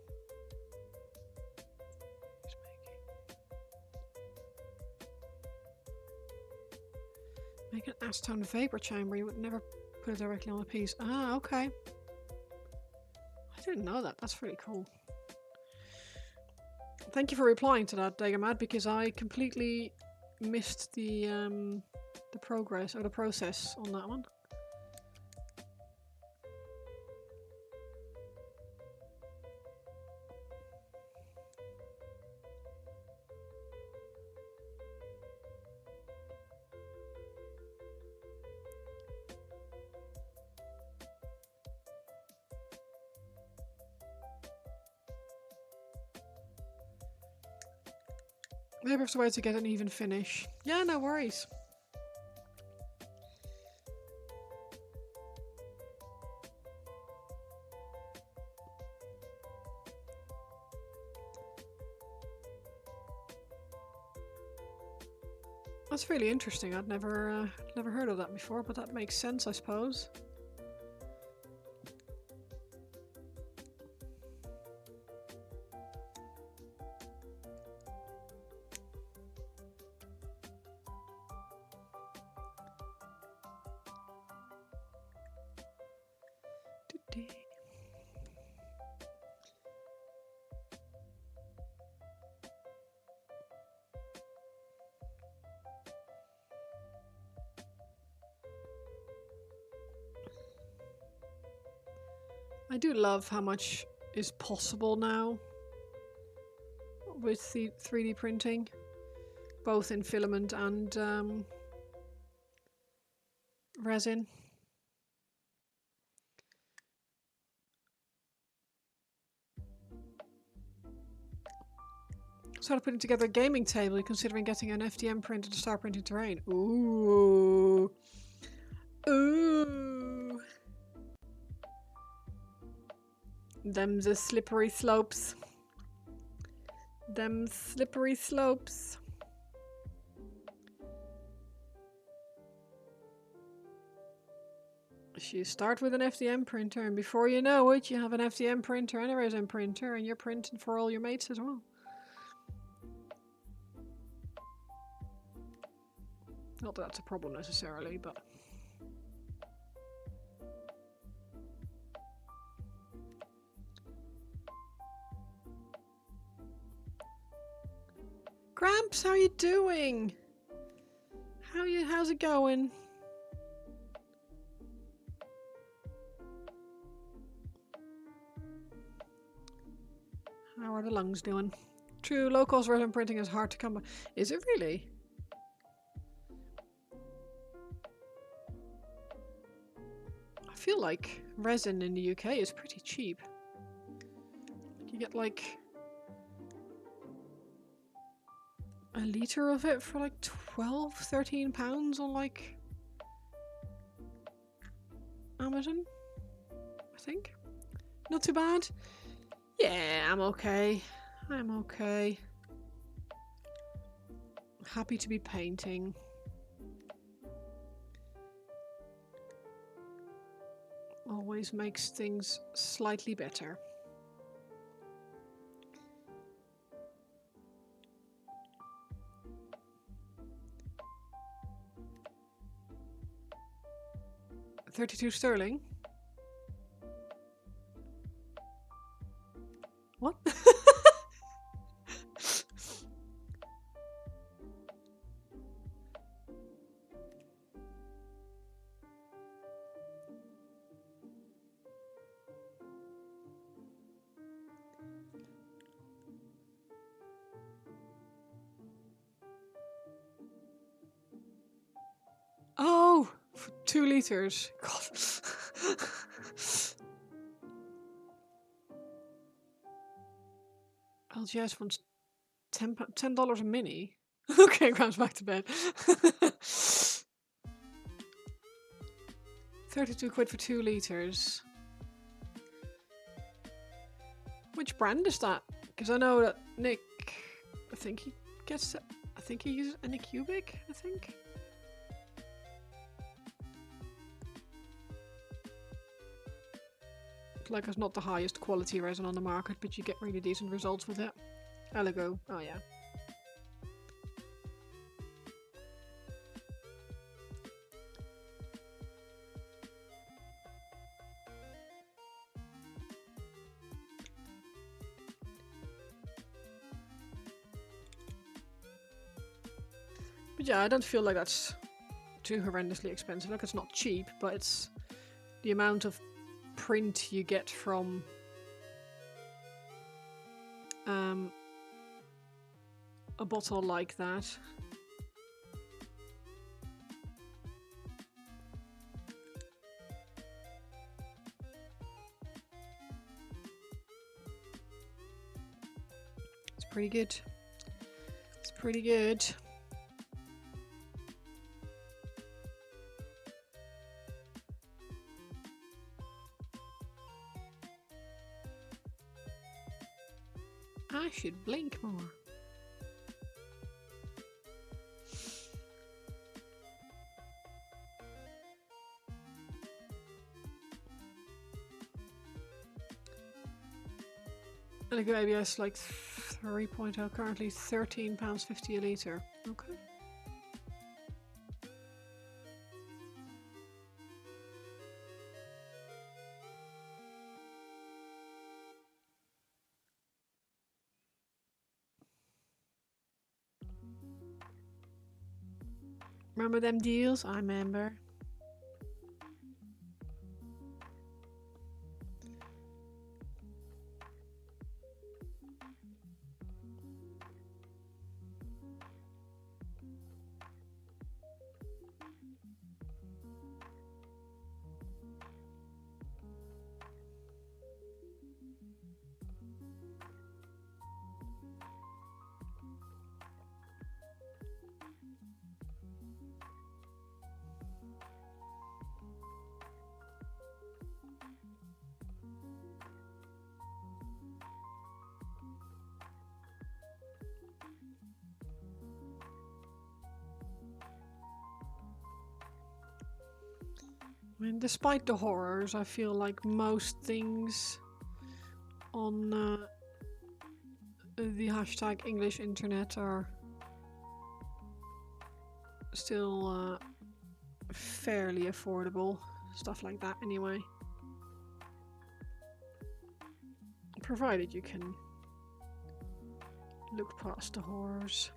Make an acetone vapor chamber. You would never put it directly on a piece. Ah, okay. I didn't know that. That's really cool. Thank you for replying to that, Dagamad, because I completely missed the progress or the process on that one. Maybe there's a way to get an even finish. Yeah, no worries. That's really interesting. I'd never heard of that before, but that makes sense, I suppose. I do love how much is possible now with the 3D printing, both in filament and resin. Started putting together a gaming table, considering getting an FDM printer to start printing terrain. Ooh. Ooh. Them's the slippery slopes. Them slippery slopes. You start with an FDM printer, and before you know it, you have an FDM printer and a resin printer, and you're printing for all your mates as well. Not that that's a problem necessarily, but... Gramps, how are you doing? How's it going? How are the lungs doing? True, low-cost resin printing is hard to come by. Is it really? I feel like resin in the UK is pretty cheap. You get like a litre of it for like 12, 13 pounds on like Amazon, I think. Not too bad. Yeah, I'm okay. I'm okay. Happy to be painting. Always makes things slightly better. £32 sterling? What? Oh, for 2 litres. God. LGS wants $10 a mini. Okay, Graham's back to bed. 32 quid for 2 litres. Which brand is that? Because I know that Nick, I think he gets it. I think he uses a Cubic, I think. Like, it's not the highest quality resin on the market, but you get really decent results with it. Eligo, oh yeah. But yeah, I don't feel like that's too horrendously expensive. Like, it's not cheap, but it's the amount of print you get from a bottle like that. It's pretty good. It's pretty good. I should blink more. And a good ABS like 3.0, currently £13.50 a litre. Okay. Remember them deals? I remember. I mean, despite the horrors, I feel like most things on the hashtag English internet are still fairly affordable. Stuff like that, anyway. Provided you can look past the horrors.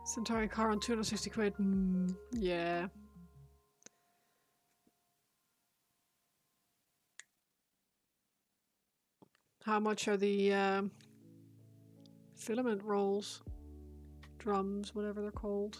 This entire car on 260 quid. Yeah. How much are the filament rolls? Drums, whatever they're called.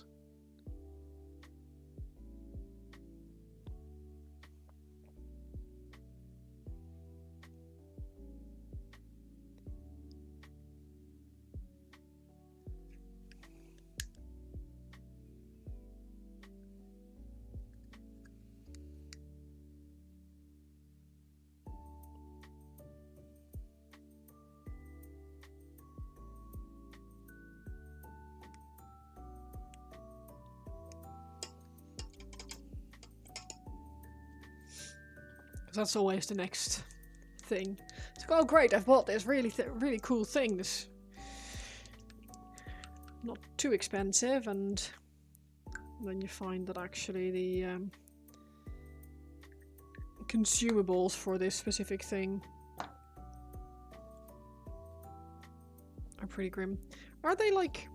That's always the next thing. It's like, oh great, I've bought this really cool thing. This not too expensive, and then you find that actually the consumables for this specific thing are pretty grim. Are they like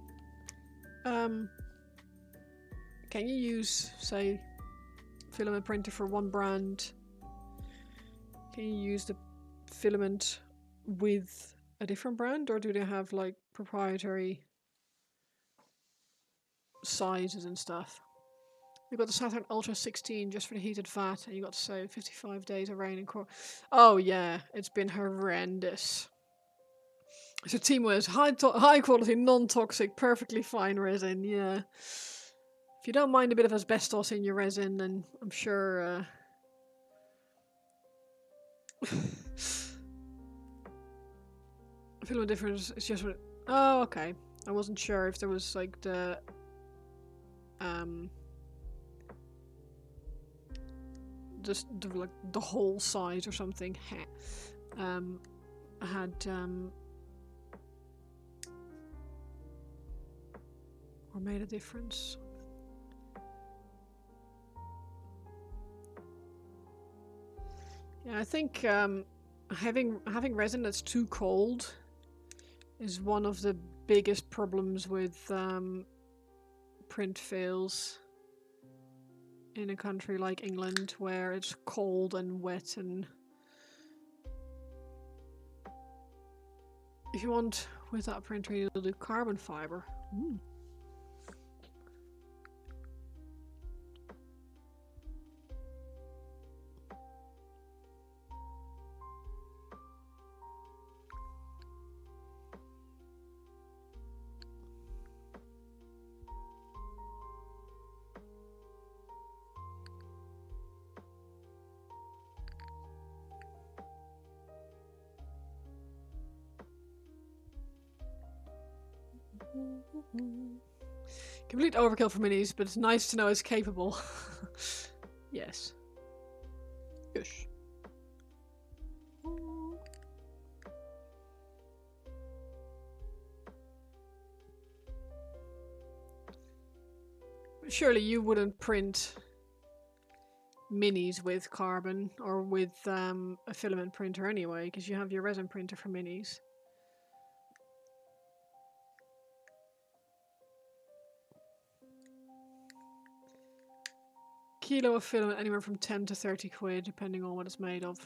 can you use, say, filament printer for one brand? Can you use the filament with a different brand, or do they have like proprietary sizes and stuff? You got the Saturn Ultra 16 just for the heated vat, and you got to say 55 days of rain and core. Oh yeah, it's been horrendous. So team was high quality, non-toxic, perfectly fine resin. Yeah. If you don't mind a bit of asbestos in your resin, then I'm sure. Filament difference is just what. Oh, okay. I wasn't sure if there was like the just like the whole size or something. Had or made a difference. Yeah, I think having resin that's too cold is one of the biggest problems with print fails in a country like England, where it's cold and wet. And if you want with that printer, you'll do carbon fiber. Complete overkill for minis, but it's nice to know it's capable. Yes. Yes. Surely you wouldn't print minis with carbon or with a filament printer anyway, because you have your resin printer for minis. Kilo of filament anywhere from 10 to 30 quid, depending on what it's made of.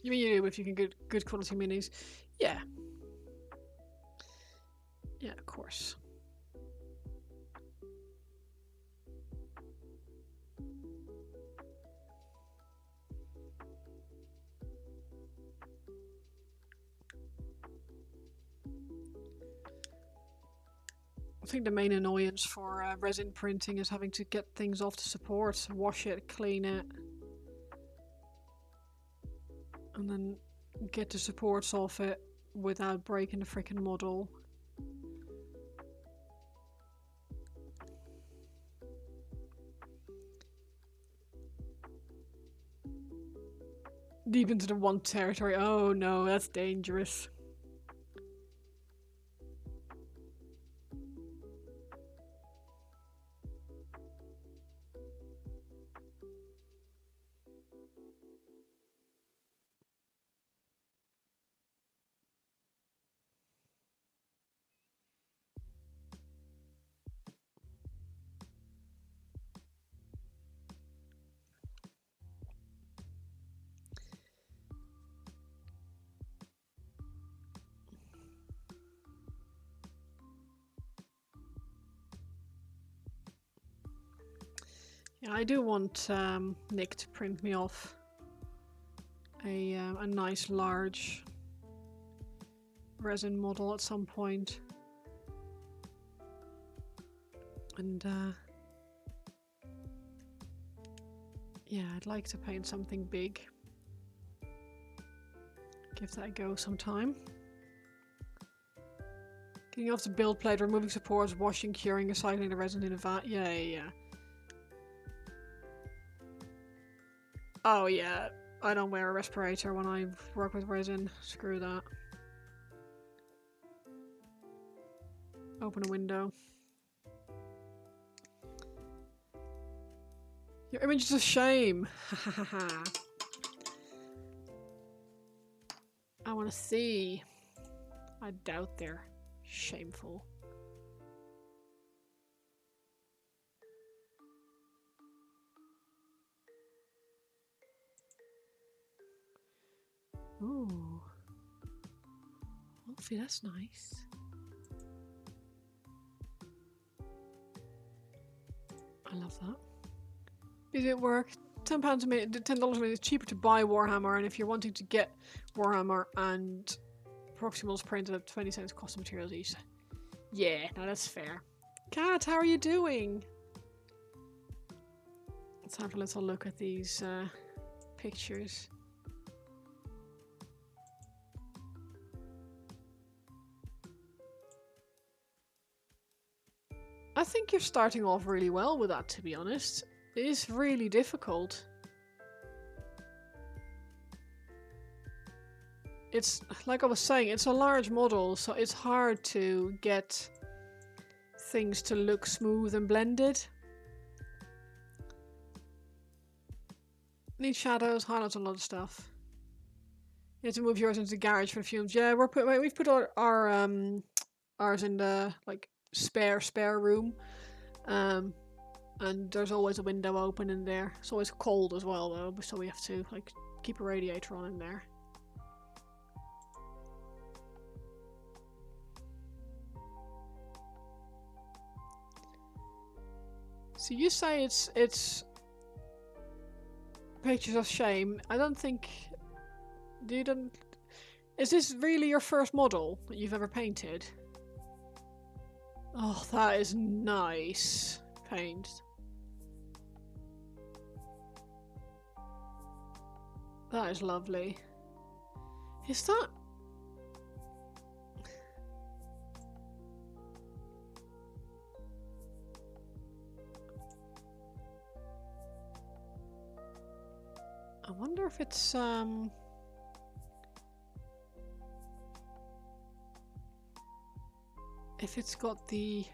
You mean you do if you can get good quality minis? Yeah. Yeah, of course. I think the main annoyance for resin printing is having to get things off the support, wash it, clean it, and then get the supports off it without breaking the freaking model. Deep into the want territory. Oh no, that's dangerous. Yeah, I do want Nick to print me off a nice large resin model at some point. And yeah, I'd like to paint something big. Give that a go sometime. Getting off the build plate, removing supports, washing, curing, recycling the resin in a vat. Yeah. Oh yeah, I don't wear a respirator when I work with resin. Screw that. Open a window. Your image is a shame. I want to see. I doubt they're shameful. Ooh. Hopefully that's nice. I love that. Is it work? £10 a minute, $10 a minute. It's cheaper to buy Warhammer, and if you're wanting to get Warhammer and Proximals printed at 20 cents cost of materials each. Yeah, no, that's fair. Kat, how are you doing? Let's have a little look at these pictures. I think you're starting off really well with that, to be honest. It is really difficult. It's, like I was saying, it's a large model, so it's hard to get things to look smooth and blended. Need shadows, highlights, a lot of stuff. You have to move yours into the garage for the fumes. Yeah, we've put our ours in the like spare room. And there's always a window open in there. It's always cold as well though, so we have to like keep a radiator on in there. So you say it's Pictures of shame. I don't think... You don't... Is this really your first model that you've ever painted? Oh, that is nice paint. That is lovely. Is that... I wonder if it's got the...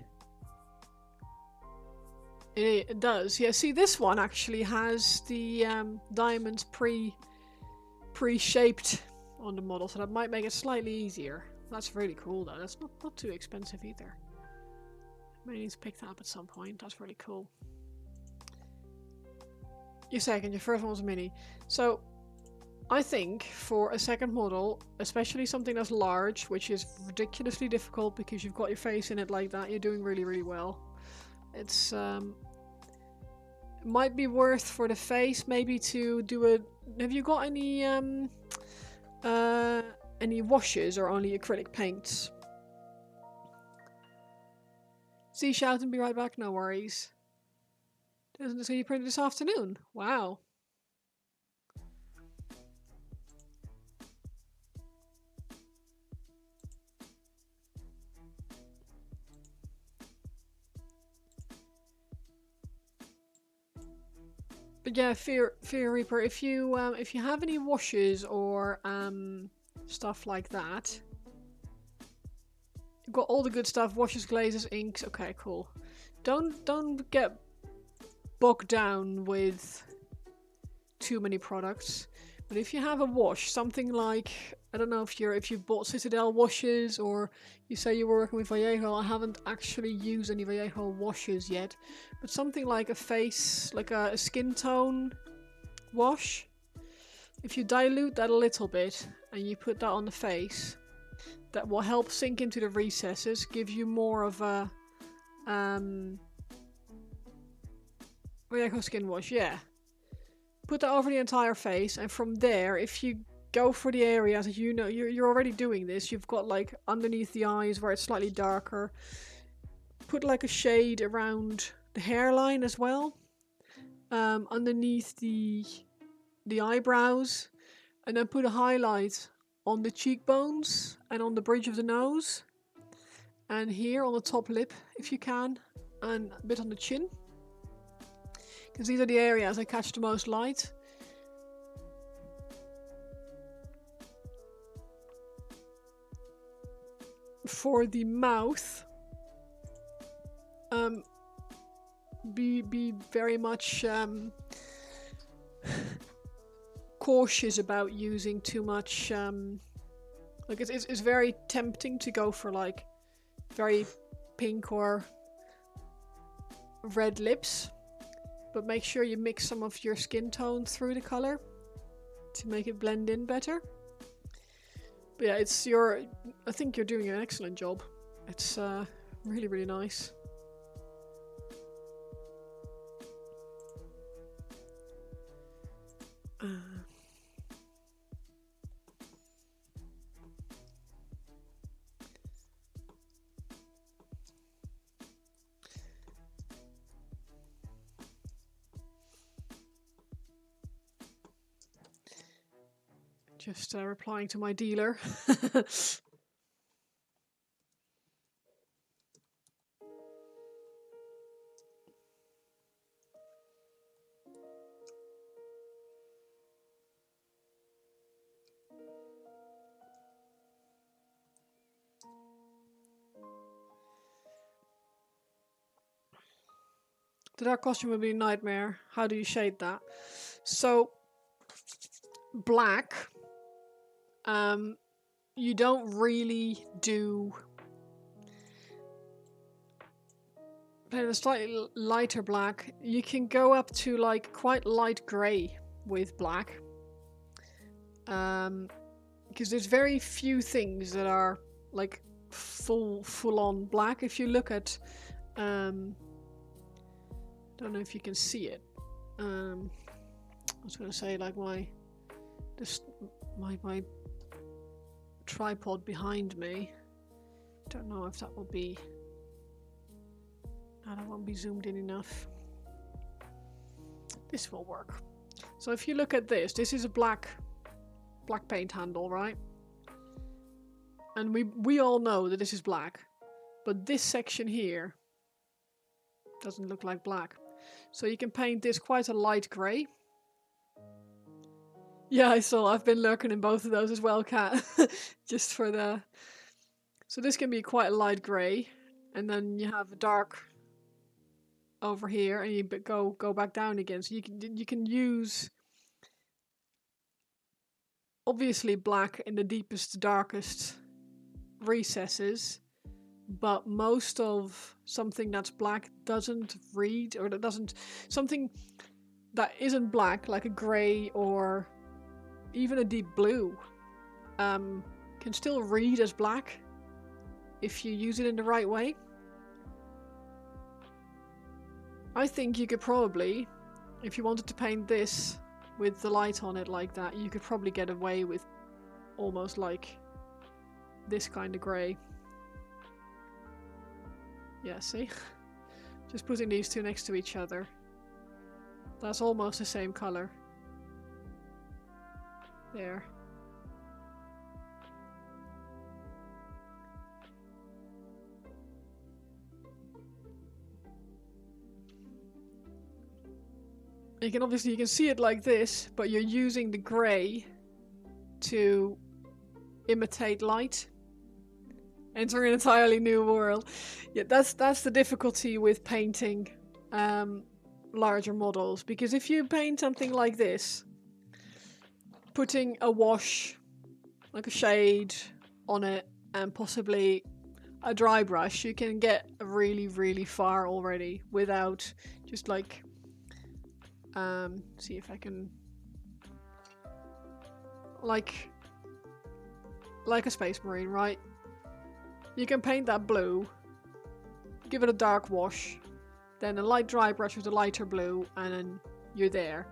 It does, yeah. See, this one actually has the diamonds pre-shaped on the model, so that might make it slightly easier. That's really cool though. That's not too expensive either. May need to pick that up at some point. That's really cool. Your second, your first one was a mini. So I think for a second model, especially something that's large, which is ridiculously difficult because you've got your face in it like that, you're doing really, really well. It's might be worth for the face maybe to do a... Have you got any washes or only acrylic paints? See, shout and be right back, no worries. Doesn't it say you printed this afternoon? Wow. But yeah, Fear Reaper, if you have any washes or stuff like that, you've got all the good stuff, washes, glazes, inks. Okay, cool. Don't get bogged down with too many products. But if you have a wash, something like, I don't know if you've bought Citadel washes or you say you were working with Vallejo. I haven't actually used any Vallejo washes yet, but something like a face, like a skin tone wash. If you dilute that a little bit and you put that on the face, that will help sink into the recesses, give you more of a Vallejo skin wash, yeah. Put that over the entire face, and from there, if you go for the areas that you know you're already doing this, you've got like underneath the eyes where it's slightly darker, put like a shade around the hairline as well, underneath the eyebrows, and then put a highlight on the cheekbones and on the bridge of the nose, and here on the top lip if you can, and a bit on the chin. Because these are the areas that catch the most light. For the mouth, be very much cautious about using too much. Like it's very tempting to go for like very pink or red lips. But make sure you mix some of your skin tone through the color to make it blend in better. But yeah, I think you're doing an excellent job. It's really, really nice. Just replying to my dealer. The dark costume would be a nightmare. How do you shade that? So, black. You don't really do... Play a slightly lighter black. You can go up to like quite light grey with black. Because there's very few things that are like full on black. If you look at... don't know if you can see it. was going to say like my tripod behind me. Don't know if that will be. No, that won't be zoomed in enough. This will work. So if you look at this, this is a black paint handle, right? And we all know that this is black, but this section here doesn't look like black. So you can paint this quite a light grey. Yeah, I saw. I've been lurking in both of those as well, Kat. Just for the. So this can be quite a light grey, and then you have a dark over here, and you go back down again. So you can use obviously black in the deepest, darkest recesses, but most of something that's black doesn't read, or that doesn't, something that isn't black, like a grey or even a deep blue, can still read as black if you use it in the right way. I think you could probably, if you wanted to paint this with the light on it like that, you could probably get away with almost like this kind of grey. Yeah, see? Just putting these two next to each other. That's almost the same colour. There. You can see it like this, but you're using the grey to imitate light. Enter an entirely new world. Yeah, that's the difficulty with painting larger models, because if you paint something like this, putting a wash, like a shade on it, and possibly a dry brush, you can get really, really far already without just like see if I can like a space marine, right? You can paint that blue, give it a dark wash, then a light dry brush with a lighter blue, and then you're there.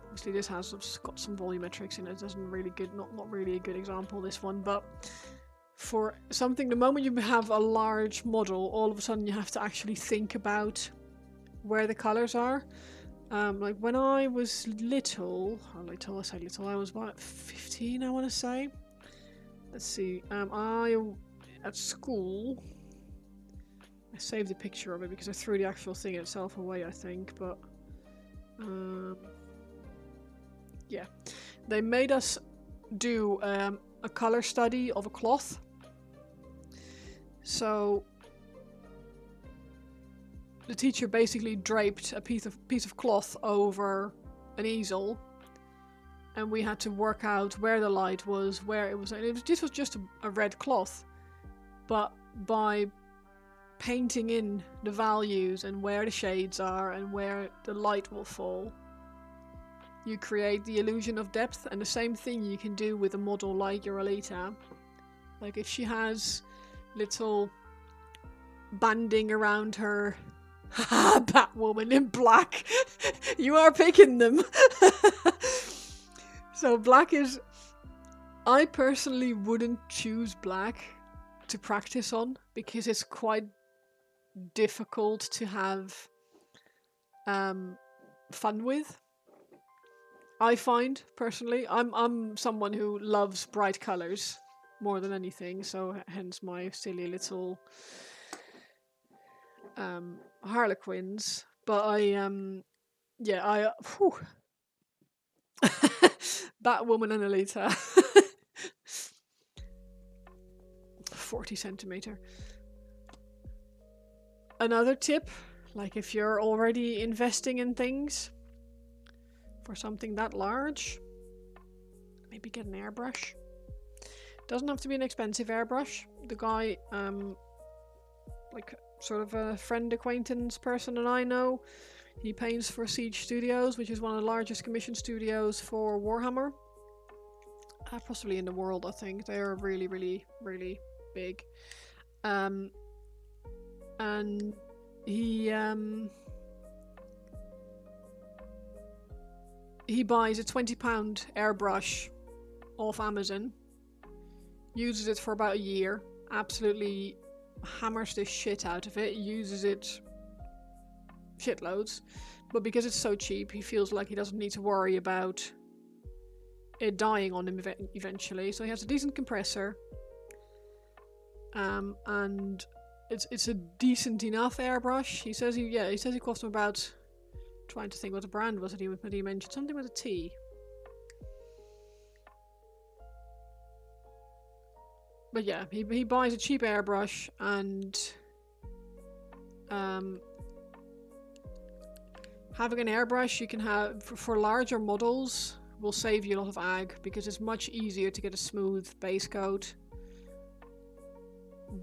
Obviously this has got some volumetrics in it. It doesn't really good, not really a good example, this one, but for something, the moment you have a large model, all of a sudden you have to actually think about where the colors are. Like when I was little, I was about 15, I want to say. Let's see, at school, I saved a picture of it because I threw the actual thing itself away, I think, but yeah. They made us do a color study of a cloth. So the teacher basically draped a piece of cloth over an easel, and we had to work out where the light was, where it was. This was just a red cloth, but by painting in the values and where the shades are and where the light will fall, you create the illusion of depth. And the same thing you can do with a model like your Alita. Like if she has little banding around her, Batwoman in black. You are picking them. So black is, I personally wouldn't choose black to practice on because it's quite difficult to have fun with. I find personally, I'm someone who loves bright colors more than anything, so hence my silly little Harlequins. But Batwoman and Alita. 40 centimeter. Another tip, like if you're already investing in things for something that large, maybe get an airbrush. Doesn't have to be an expensive airbrush. The guy, like sort of a friend acquaintance person that I know, he paints for Siege Studios, which is one of the largest commission studios for Warhammer. Possibly in the world, I think. They are really, really, really big. And he he buys a £20 airbrush off Amazon, uses it for about a year, absolutely hammers the shit out of it, uses it shitloads, but because it's so cheap, he feels like he doesn't need to worry about it dying on him eventually. So he has a decent compressor, and it's a decent enough airbrush. He says he cost him about, trying to think what the brand was that he mentioned, something with a T. But yeah, he buys a cheap airbrush, and having an airbrush you can have for larger models will save you a lot of ag, because it's much easier to get a smooth base coat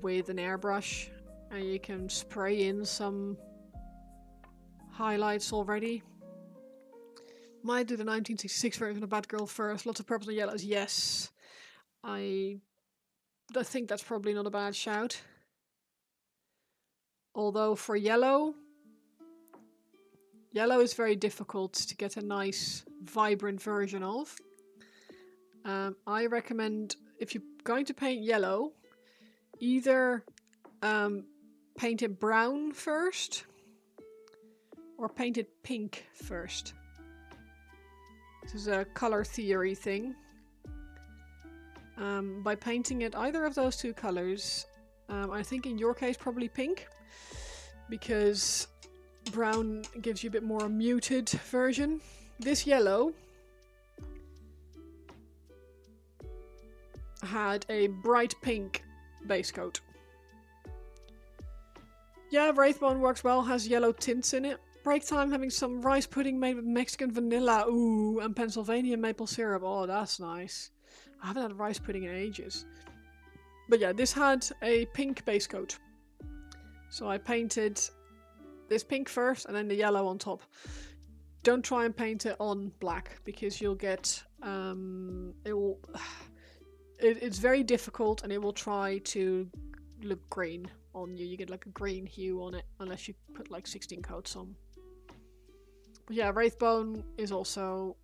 with an airbrush, and you can spray in some highlights already. Might do the 1966 version of Batgirl first. Lots of purples and yellows. Yes, I think that's probably not a bad shout. Although for yellow is very difficult to get a nice, vibrant version of. I recommend, if you're going to paint yellow, either paint it brown first or paint it pink first. This is a color theory thing. By painting it either of those two colors, I think in your case probably pink, because brown gives you a bit more muted version. This yellow had a bright pink base coat. Yeah, Wraithbone works well, has yellow tints in it. Break time having some rice pudding made with Mexican vanilla, ooh, and Pennsylvania maple syrup. Oh, that's nice. I haven't had rice pudding in ages. But yeah, this had a pink base coat. So I painted this pink first and then the yellow on top. Don't try and paint it on black, because you'll get it's very difficult, and it will try to look green on you. You get like a green hue on it unless you put like 16 coats on. But yeah, Wraithbone is also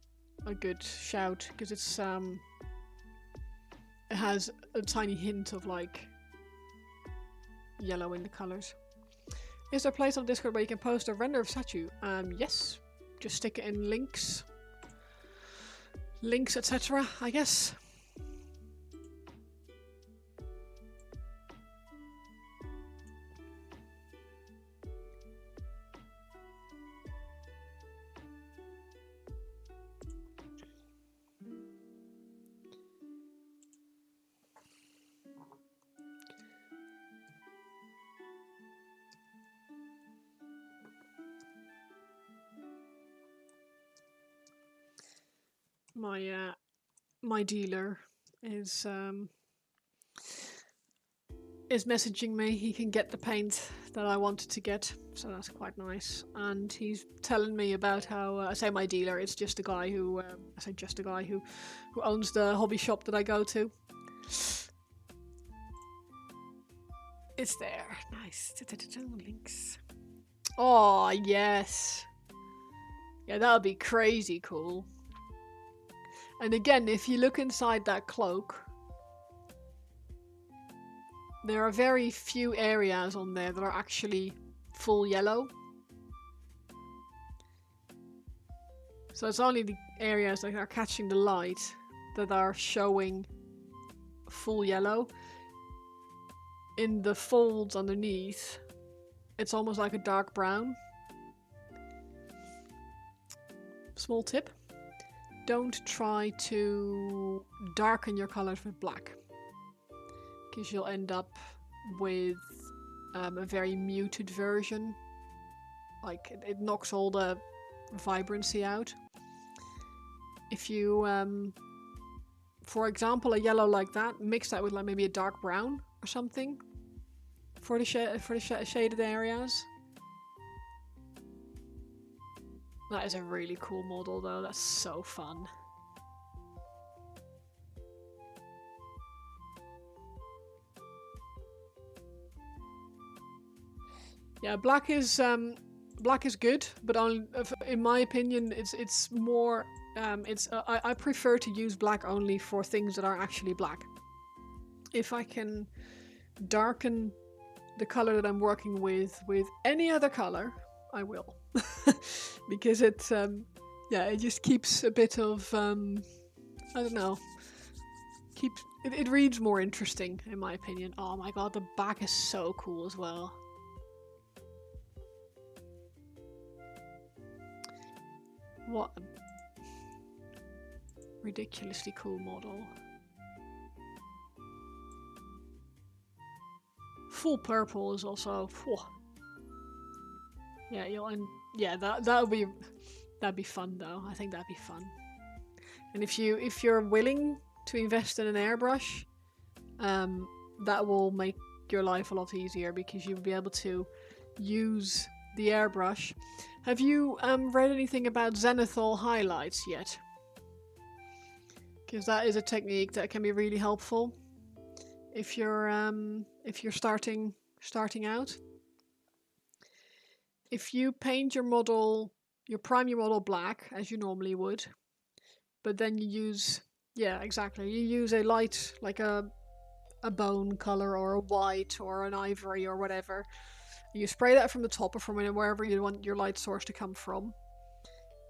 a good shout, because it's it has a tiny hint of like yellow in the colors. Is there a place on Discord where you can post a render of statue? Yes. Just stick it in links, etc., I guess. My dealer is messaging me. He can get the paint that I wanted to get, so that's quite nice. And he's telling me about how I say my dealer. It's just a guy who who owns the hobby shop that I go to. It's there. Nice. Links. Oh yes. Yeah, that would be crazy cool. And again, if you look inside that cloak, there are very few areas on there that are actually full yellow. So it's only the areas that are catching the light that are showing full yellow. In the folds underneath, it's almost like a dark brown. Small tip. Don't try to darken your colors with black, because you'll end up with a very muted version. Like, it knocks all the vibrancy out. If you, for example, a yellow like that, mix that with like maybe a dark brown or something for the shaded areas. That is a really cool model though, that's so fun. Yeah, black is good, but only, in my opinion, it's more I prefer to use black only for things that are actually black. If I can darken the color that I'm working with any other color, I will. Because it just keeps a bit of, I don't know, it reads more interesting in my opinion. Oh my god, the back is so cool as well. What a ridiculously cool model. Full purple is also, whew. Yeah, that'd be fun though. I think that'd be fun. And if you're willing to invest in an airbrush, that will make your life a lot easier because you'll be able to use the airbrush. Have you read anything about zenithal highlights yet? Because that is a technique that can be really helpful if you're starting out. If you paint your model, you prime your model black as you normally would, but then you use, yeah, exactly, you use a light, like a bone color or a white or an ivory or whatever. You spray that from the top or from wherever you want your light source to come from.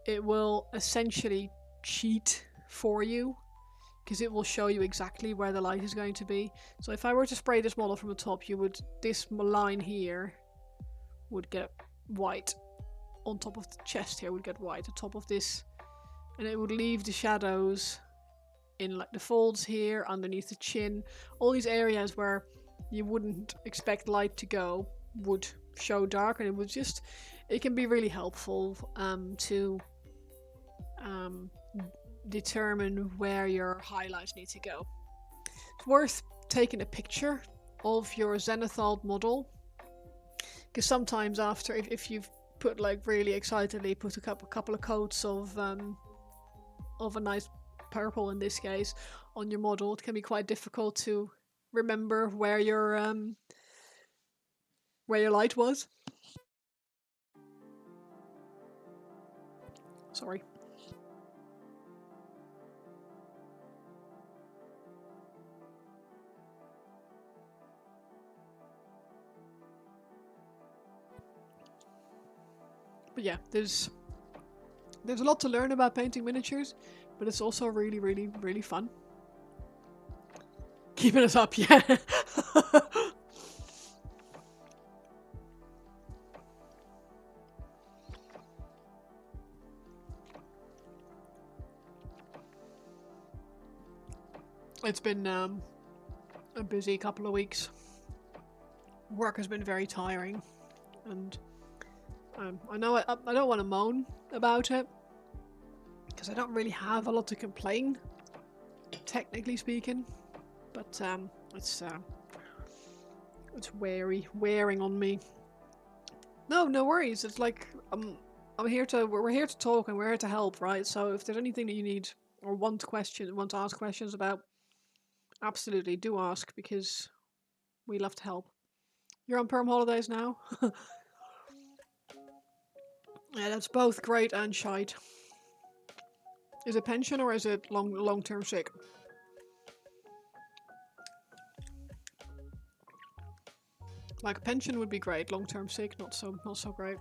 It will essentially cheat for you because it will show you exactly where the light is going to be. So if I were to spray this model from the top, this line here would get white. On top of the chest here would get white. The top of this, and it would leave the shadows in like the folds here, underneath the chin. All these areas where you wouldn't expect light to go would show dark, and it can be really helpful to determine where your highlights need to go. It's worth taking a picture of your zenithal model, because sometimes after, if you've put like really excitedly put a couple of coats of a nice purple in this case on your model, it can be quite difficult to remember where your light was. Sorry. But yeah, there's a lot to learn about painting miniatures, but it's also really, really, really fun. Keeping us up, yeah. It's been a busy couple of weeks. Work has been very tiring, and I know I don't want to moan about it, because I don't really have a lot to complain, technically speaking, but it's wearing on me. No worries. It's like we're here to talk and we're here to help, right? So if there's anything that you need or want to ask questions about, absolutely do ask, because we love to help. You're on perm holidays now? Yeah, that's both great and shite. Is it pension or is it long-term sick? Like pension would be great, long-term sick not so great.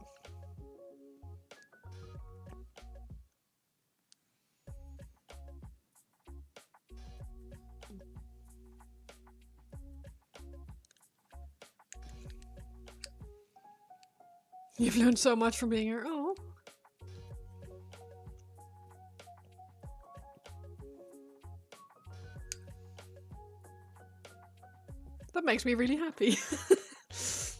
You've learned so much from being here. Oh. That makes me really happy. Is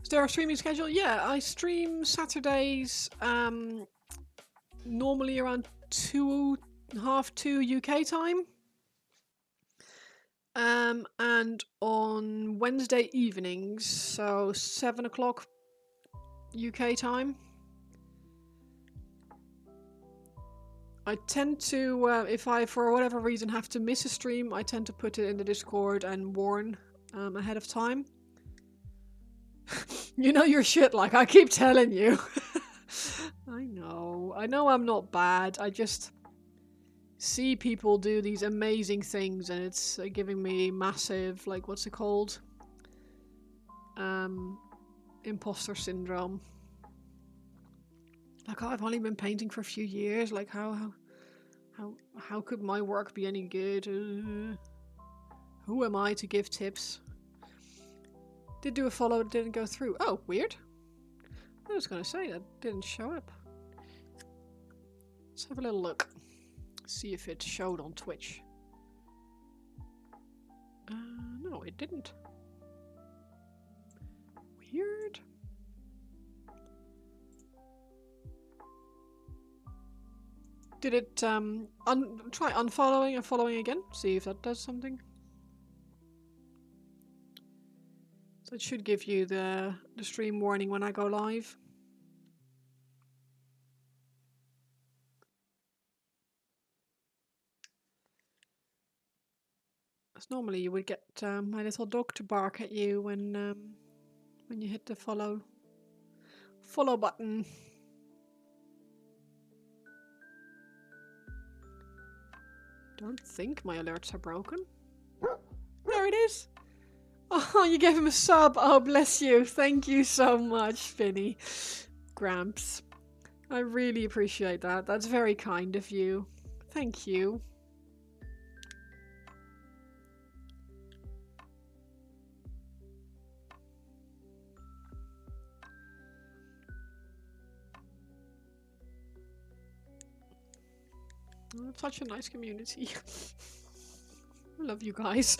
there a streaming schedule? Yeah, I stream Saturdays, normally around 2:30 UK time. And on Wednesday evenings, so 7 o'clock UK time. I tend to, if I for whatever reason have to miss a stream, I tend to put it in the Discord and warn ahead of time. You know your shit, like I keep telling you. I know I'm not bad. I just see people do these amazing things and it's giving me massive, like, what's it called? Imposter syndrome. Like, oh, I've only been painting for a few years. Like, how could my work be any good? Who am I to give tips? Did do a follow, it didn't go through. Oh, weird. I was gonna say that didn't show up. Let's have a little look. See if it showed on Twitch. No, it didn't. Weird. Did it try unfollowing and following again? See if that does something. So it should give you the stream warning when I go live. As normally you would get my little dog to bark at you when you hit the follow button. Don't think my alerts are broken. There it is. Oh, you gave him a sub. Oh, bless you. Thank you so much, Finny. Gramps. I really appreciate that. That's very kind of you. Thank you. Oh, such a nice community. I love you guys.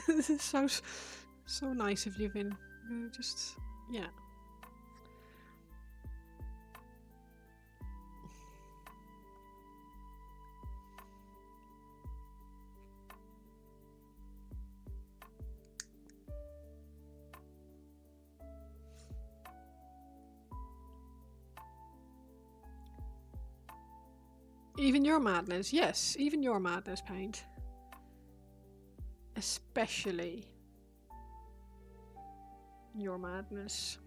This is so nice of you, Vin. Just, yeah. Even your madness, yes, even your madness, Paint. Especially your madness.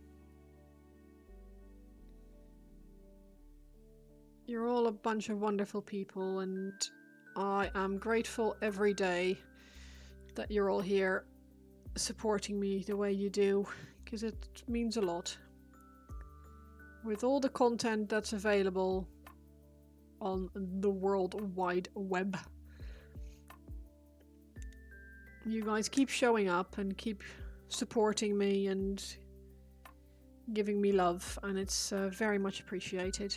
You're all a bunch of wonderful people, and I am grateful every day that you're all here supporting me the way you do, because it means a lot. With all the content that's available on the World Wide Web, you guys keep showing up and keep supporting me and giving me love, and it's very much appreciated.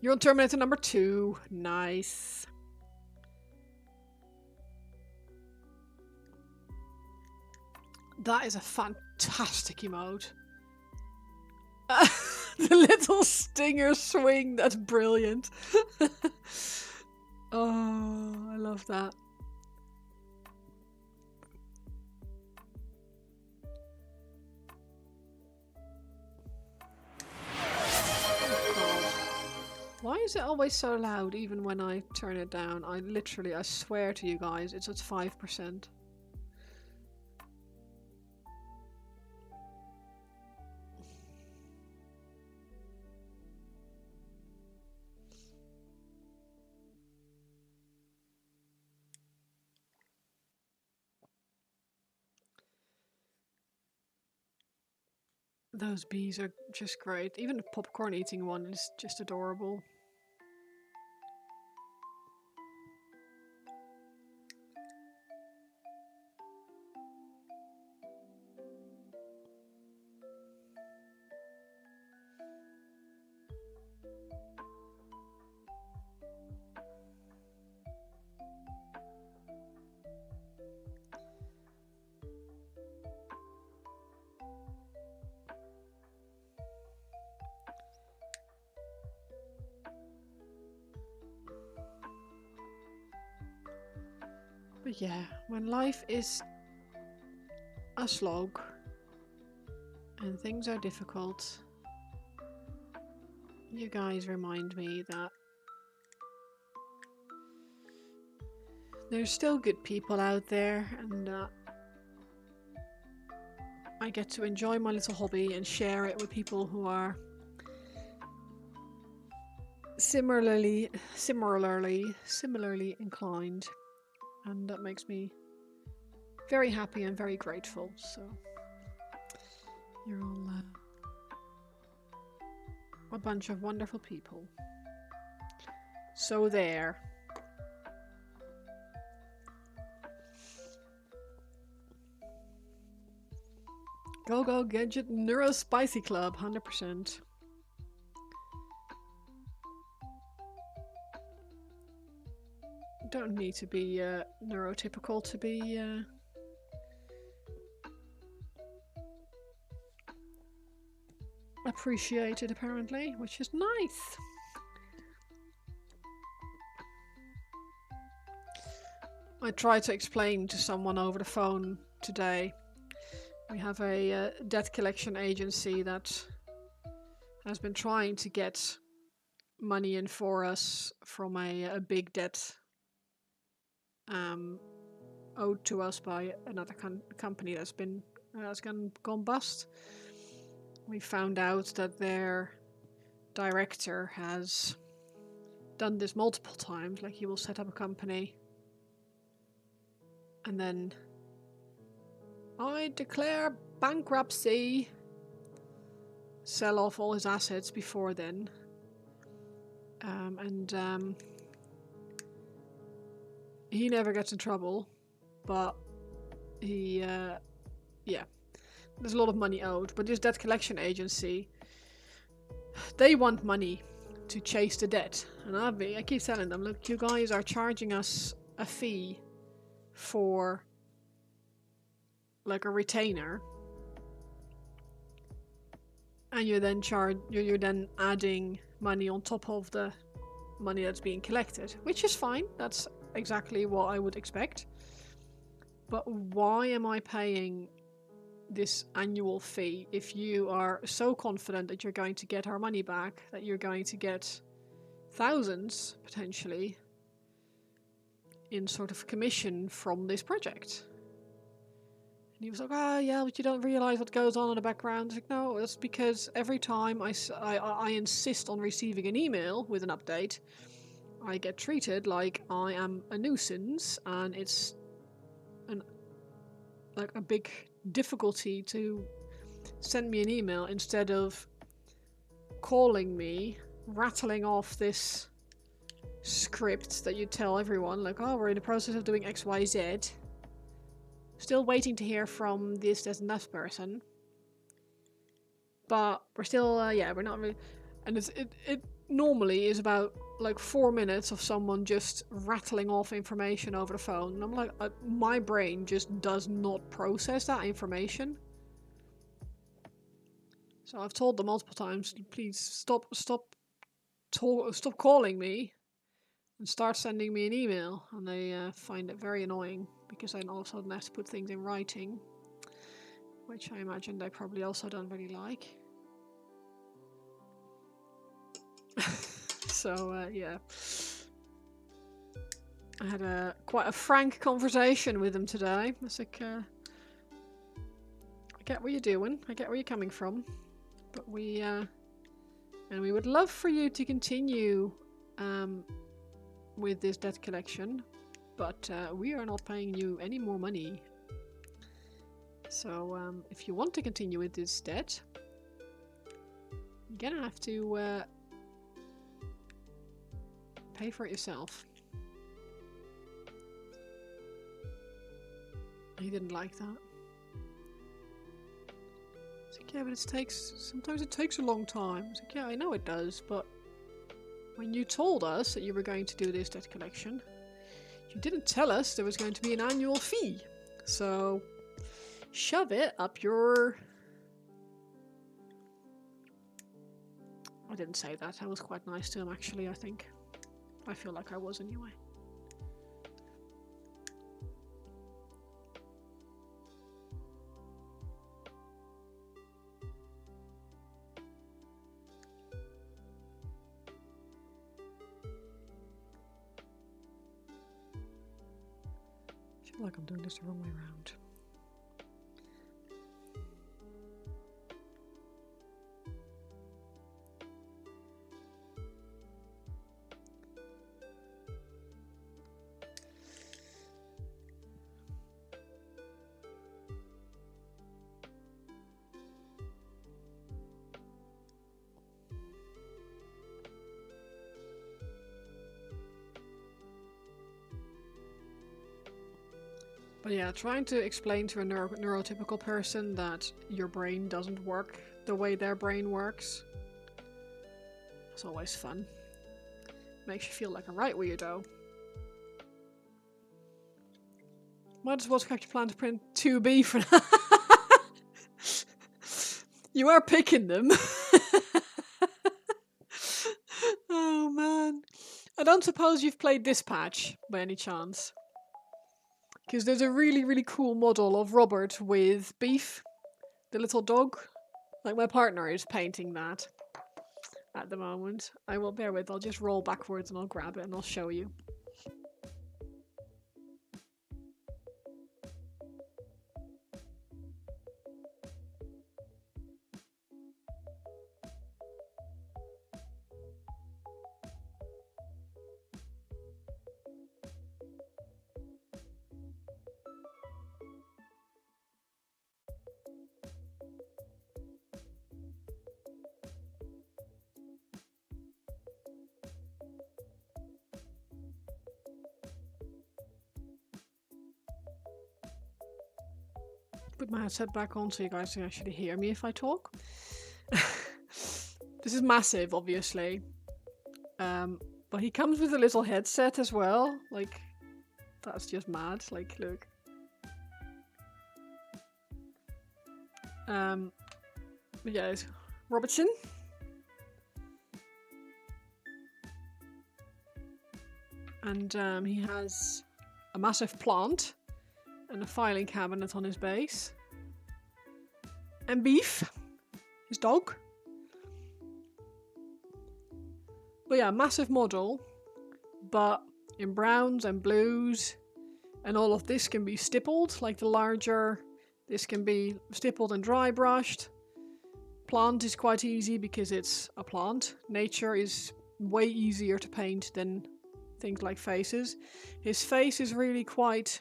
You're on Terminator number 2. Nice. That is a fantastic emote. The little stinger swing, that's brilliant. Oh, I love that. Why is it always so loud even when I turn it down? I swear to you guys, it's at 5%. Those bees are just great. Even the popcorn eating one is just adorable. But yeah, when life is a slog and things are difficult, you guys remind me that there's still good people out there, and I get to enjoy my little hobby and share it with people who are similarly inclined, and that makes me very happy and very grateful. So you're all a bunch of wonderful people. So there. Go Go Gadget Neuro Spicy Club, 100%. Don't need to be neurotypical to be appreciated, apparently, which is nice. I tried to explain to someone over the phone today. We have a debt collection agency that has been trying to get money in for us from a big debt owed to us by another company that's gone bust. We found out that their director has done this multiple times. Like, he will set up a company and then I declare bankruptcy, sell off all his assets before then, and he never gets in trouble, but he yeah, there's a lot of money owed. But this debt collection agency, they want money to chase the debt, and I keep telling them, look, you guys are charging us a fee for like a retainer, and you're then adding money on top of the money that's being collected, which is fine. That's exactly what I would expect. But why am I paying this annual fee if you are so confident that you're going to get our money back, that you're going to get thousands potentially in sort of commission from this project? And he was like, oh yeah, but you don't realize what goes on in the background. I was like, no, it's because every time I insist on receiving an email with an update, I get treated like I am a nuisance, and it's like a big difficulty to send me an email instead of calling me, rattling off this script that you tell everyone, like, oh, we're in the process of doing XYZ. Still waiting to hear from this and that person. But we're still, we're not really... And it normally is about like 4 minutes of someone just rattling off information over the phone. And I'm like, my brain just does not process that information. So I've told them multiple times, please stop calling me and start sending me an email. And they find it very annoying because I all of a sudden have to put things in writing, which I imagine they probably also don't really like. So yeah, I had quite a frank conversation with them today. I was like, I get what you're doing, I get where you're coming from, but we would love for you to continue with this debt collection, but we are not paying you any more money. So if you want to continue with this debt, you're gonna have to pay for it yourself. He didn't like that. It's like, yeah, but sometimes it takes a long time. It's like, yeah, I know it does, but when you told us that you were going to do this debt collection, you didn't tell us there was going to be an annual fee. So shove it up your... I didn't say that. I was quite nice to him, actually, I think. I feel like I was anyway. I feel like I'm doing this the wrong way around. But yeah, trying to explain to a neurotypical person that your brain doesn't work the way their brain works, it's always fun. Makes you feel like a right weirdo. Might as well scratch your plan to print 2B for that. You are picking them. Oh man. I don't suppose you've played this patch by any chance. Because there's a really, really cool model of Robert with Beef, the little dog. Like, my partner is painting that at the moment. I will bear with, I'll just roll backwards and I'll grab it and I'll show you. Put my headset back on so you guys can actually hear me if I talk. This is massive, obviously. But he comes with a little headset as well. Like, that's just mad. Like, look. But yeah, it's Robertson. And he has a massive plant and a filing cabinet on his base. And Beef, his dog. But yeah, massive model, but in browns and blues, and all of this can be stippled, like the larger, this can be stippled and dry brushed. Plant is quite easy because it's a plant. Nature is way easier to paint than things like faces. His face is really quite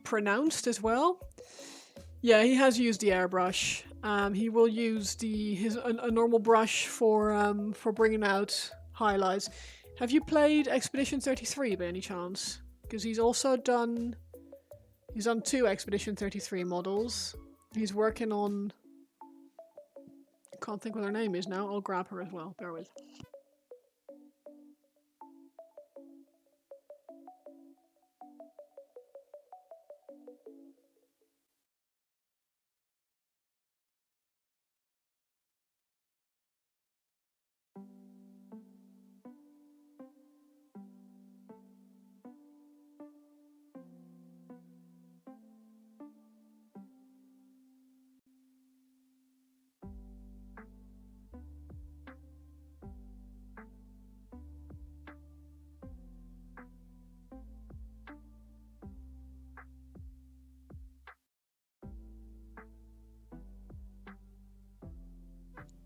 pronounced as well. Yeah, he has used the airbrush. He will use a normal brush for bringing out highlights. Have you played Expedition 33 by any chance? Because he's done 2 Expedition 33 models. He's working on... I can't think what her name is now. I'll grab her as well. Bear with.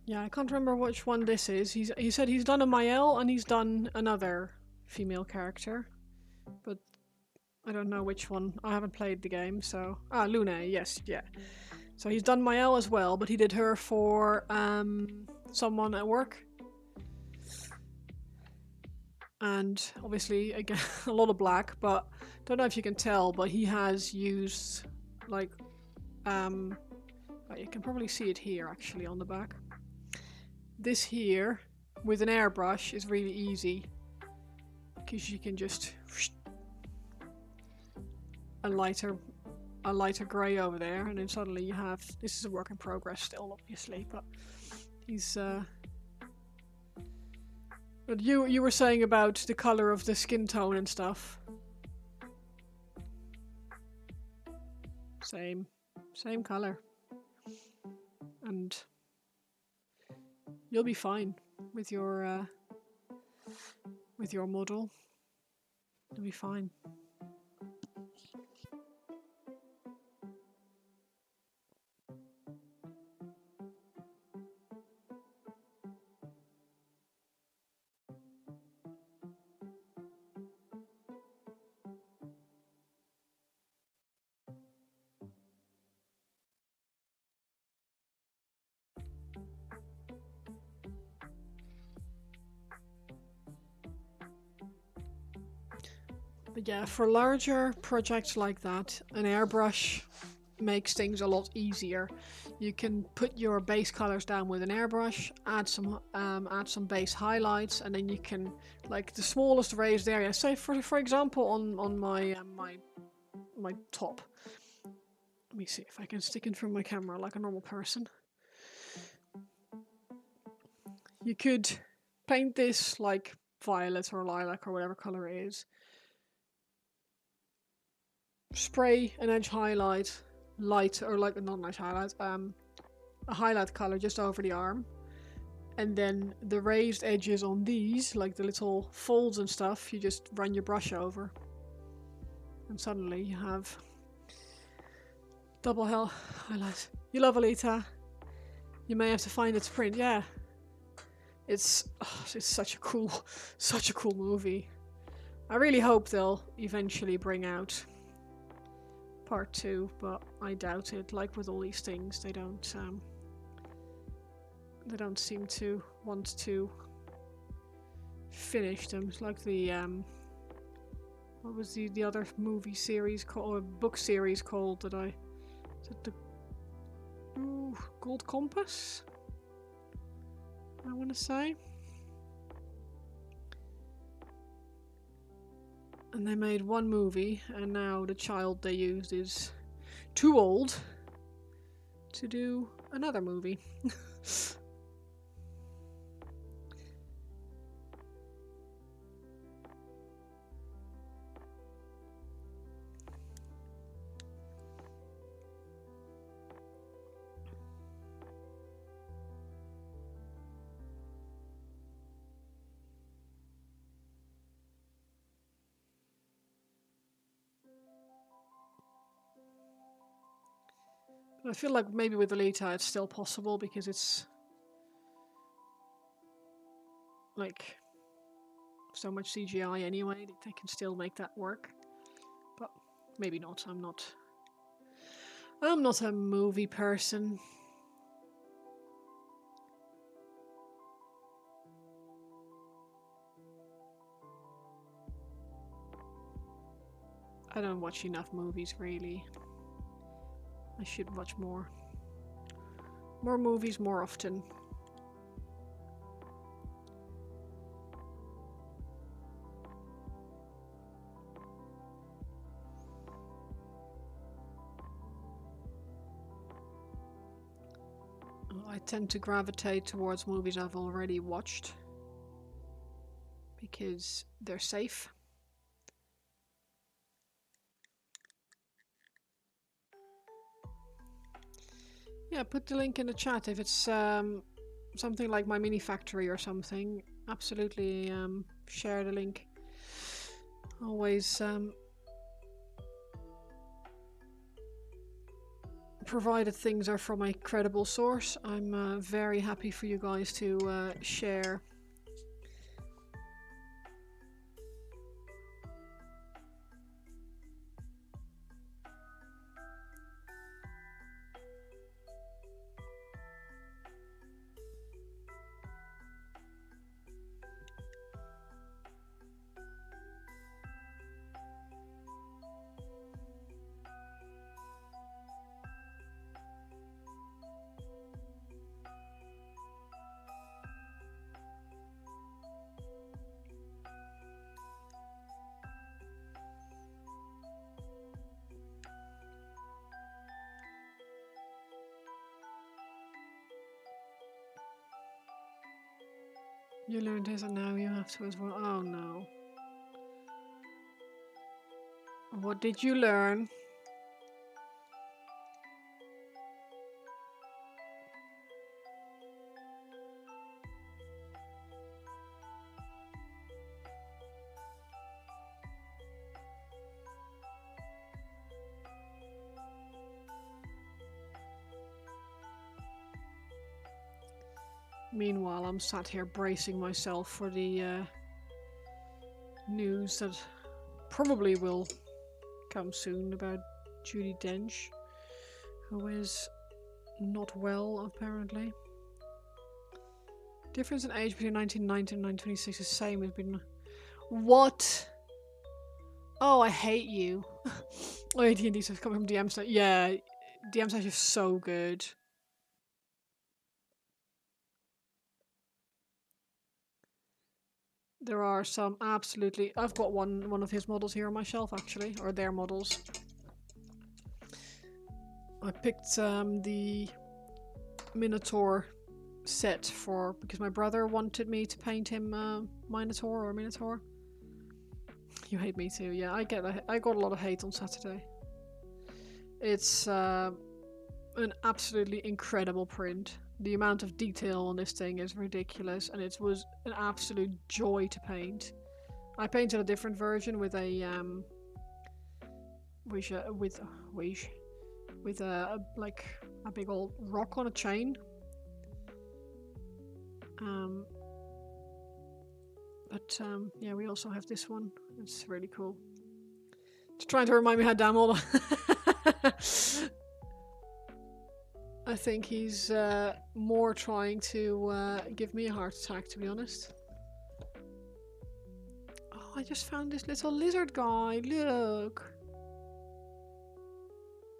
Yeah, I can't remember which one this is. He said he's done a Mael and he's done another female character, but I don't know which one. I haven't played the game, so... Luna, yes, yeah. So he's done Mael as well, but he did her for someone at work. And obviously, again, a lot of black, but don't know if you can tell, but he has used, like, you can probably see it here, actually, on the back. This here, with an airbrush, is really easy, because you can just... a lighter grey over there, and then suddenly you have... This is a work in progress still, obviously, but he's... But you were saying about the colour of the skin tone and stuff. Same colour. And you'll be fine with your model. You'll be fine. But yeah, for larger projects like that, an airbrush makes things a lot easier. You can put your base colors down with an airbrush, add some base highlights, and then you can, like, the smallest raised area. Say for example on my top. Let me see if I can stick in front of my camera like a normal person. You could paint this like violet or lilac or whatever color it is. Spray an edge highlight, light or like not nice highlight, a highlight color just over the arm, and then the raised edges on these, like the little folds and stuff, you just run your brush over, and suddenly you have double hell highlight. You love Alita. You may have to find its print. Yeah, it's such a cool movie. I really hope they'll eventually bring out part 2, but I doubt it. Like with all these things, they don't seem to want to finish them. It's like the what was the other movie series called, or book series called, that I, is it the Gold Compass, I want to say. And they made one movie, and now the child they used is too old to do another movie. I feel like maybe with Alita it's still possible because it's like so much CGI anyway that they can still make that work. But maybe not. I'm not a movie person. I don't watch enough movies really. I should watch more. More movies more often. I tend to gravitate towards movies I've already watched because they're safe. Yeah, put the link in the chat if it's something like my mini factory or something. Absolutely share the link. Always provided things are from a credible source, I'm very happy for you guys to share. You learned this and now you have to as well. Oh no. What did you learn? Meanwhile, I'm sat here bracing myself for the news that probably will come soon about Judi Dench, who is not well, apparently. Difference in age between 1990 and 1926 is the same. It's been... What? Oh, I hate you. Oh, yeah, D&D stuff coming from DM stuff. Yeah, DM stuff is so good. There are some absolutely. I've got one of his models here on my shelf actually, or their models. I picked the Minotaur set for because my brother wanted me to paint him Minotaur or Minotaur. You hate me too, yeah. I got a lot of hate on Saturday. It's an absolutely incredible print. The amount of detail on this thing is ridiculous, and it was an absolute joy to paint. I painted a different version with a with like a big old rock on a chain. Um, yeah, we also have this one. It's really cool. It's trying to remind me how damn old. I think he's more trying to give me a heart attack, to be honest. Oh, I just found this little lizard guy. Look.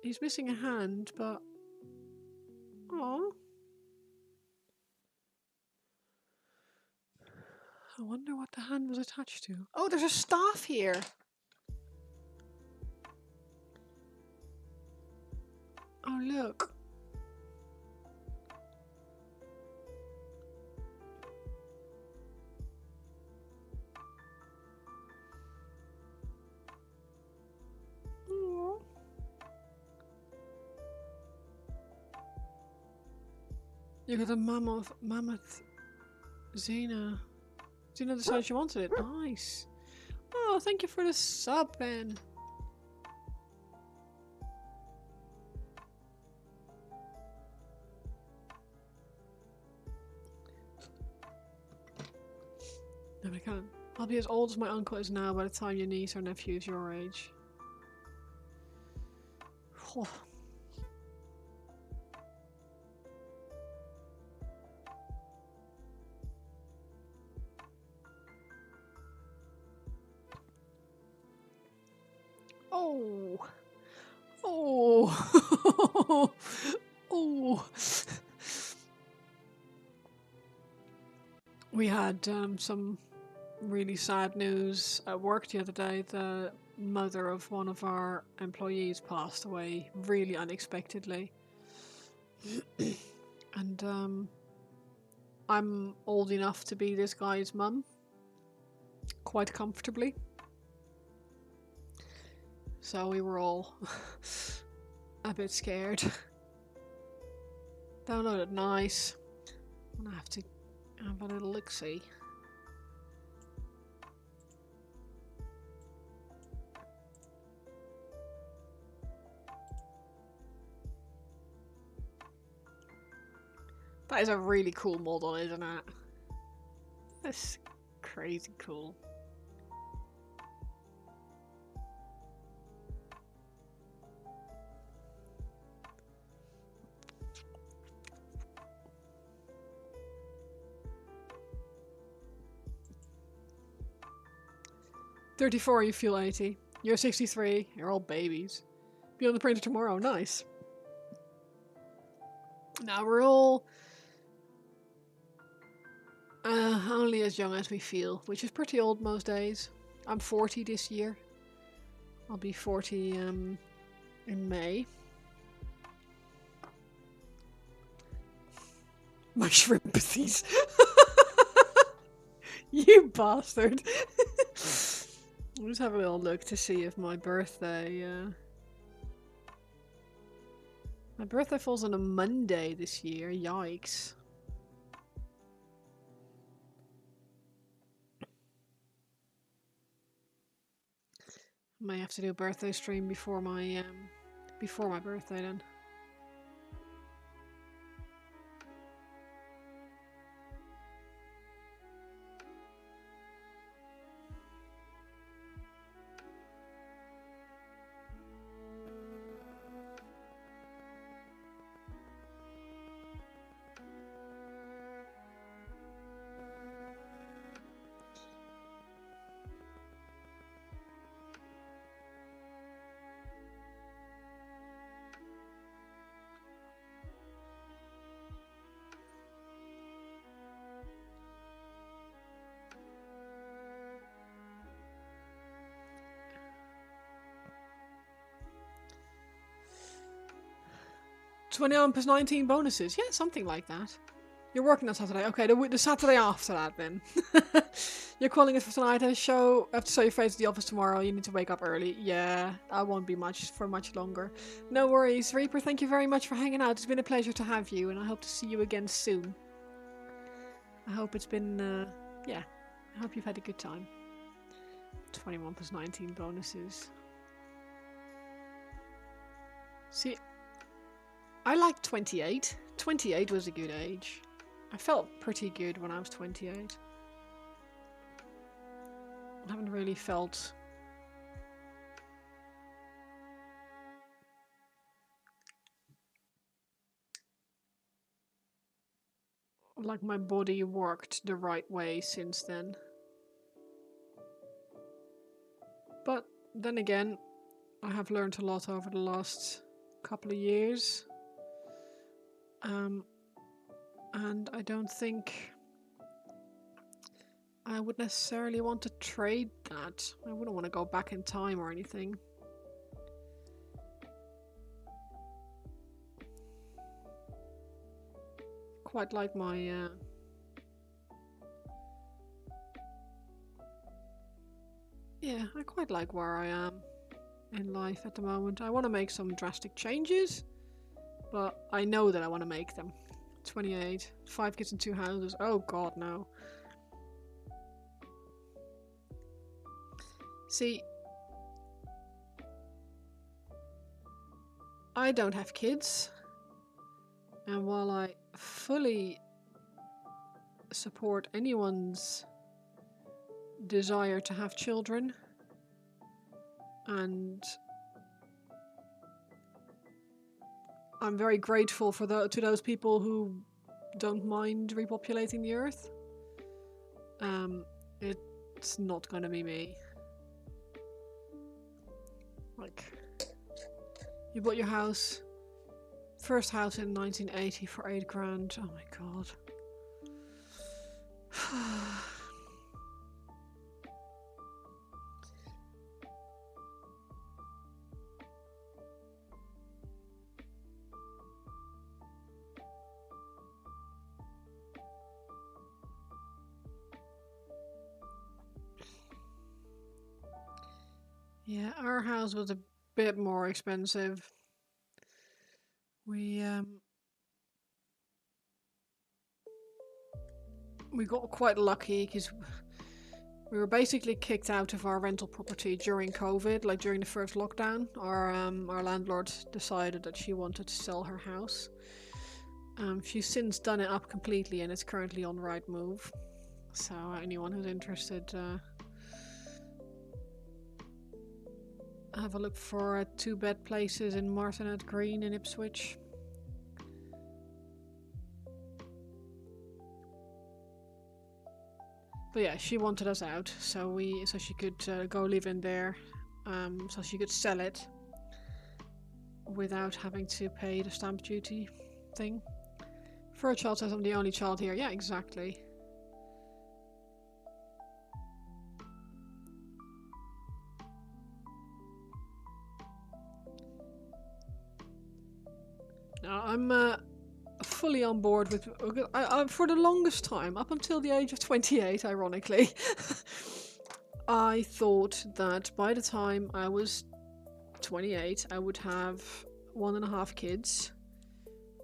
He's missing a hand, but... Oh. I wonder what the hand was attached to. Oh, there's a staff here. Oh, look. Aww. You got a mammoth Xena. Xena decided she wanted it. Nice. Oh, thank you for the sub, Ben. No, I can't. I'll be as old as my uncle is now by the time your niece or nephew is your age. Oh. Oh. Oh. Oh. We had some really sad news at work the other day. The mother of one of our employees passed away really unexpectedly. And I'm old enough to be this guy's mum. Quite comfortably. So we were all a bit scared. Downloaded nice. I'm gonna have to have a little look-see. That is a really cool model, isn't it? That's crazy cool. "34, you feel 80. You're 63, you're all babies. Be on the printer tomorrow, nice." Now we're all only as young as we feel, which is pretty old most days. I'm 40 this year. I'll be 40 in May. My shrimpathies. You bastard. I'll just have a little look to see if my birthday... My birthday falls on a Monday this year. Yikes. May have to do a birthday stream before my birthday then. 21 plus 19 bonuses. Yeah, something like that. You're working on Saturday. Okay, the Saturday after that then. You're calling it for tonight. I have to show your face at the office tomorrow. You need to wake up early. Yeah, I won't be much longer. No worries. Reaper, thank you very much for hanging out. It's been a pleasure to have you, and I hope to see you again soon. I hope it's been, yeah, I hope you've had a good time. 21 plus 19 bonuses. See, I like 28. 28 was a good age. I felt pretty good when I was 28. I haven't really felt like my body worked the right way since then. But then again, I have learned a lot over the last couple of years. And I don't think I would necessarily want to trade that. I wouldn't want to go back in time or anything. Quite like my yeah, I quite like where I am in life at the moment. I want to make some drastic changes, but I know that I want to make them. 28, 5 kids and 2 houses. Oh god, no. See, I don't have kids, and while I fully support anyone's desire to have children, and I'm very grateful for to those people who don't mind repopulating the earth, it's not gonna be me. Like, you bought your house, first house in 1980 for 8 grand. Oh my god. Yeah, our house was a bit more expensive. We got quite lucky because we were basically kicked out of our rental property during COVID, like during the first lockdown. Our landlord decided that she wanted to sell her house. She's since done it up completely and it's currently on Rightmove. So anyone who's interested, have a look for 2-bed places in Martinet Green in Ipswich. But yeah, she wanted us out, so she could go live in there, so she could sell it without having to pay the stamp duty thing. For a child says I'm the only child here. Yeah, exactly. Now, I'm fully on board with... for the longest time, up until the age of 28, ironically, I thought that by the time I was 28, I would have 1.5 kids.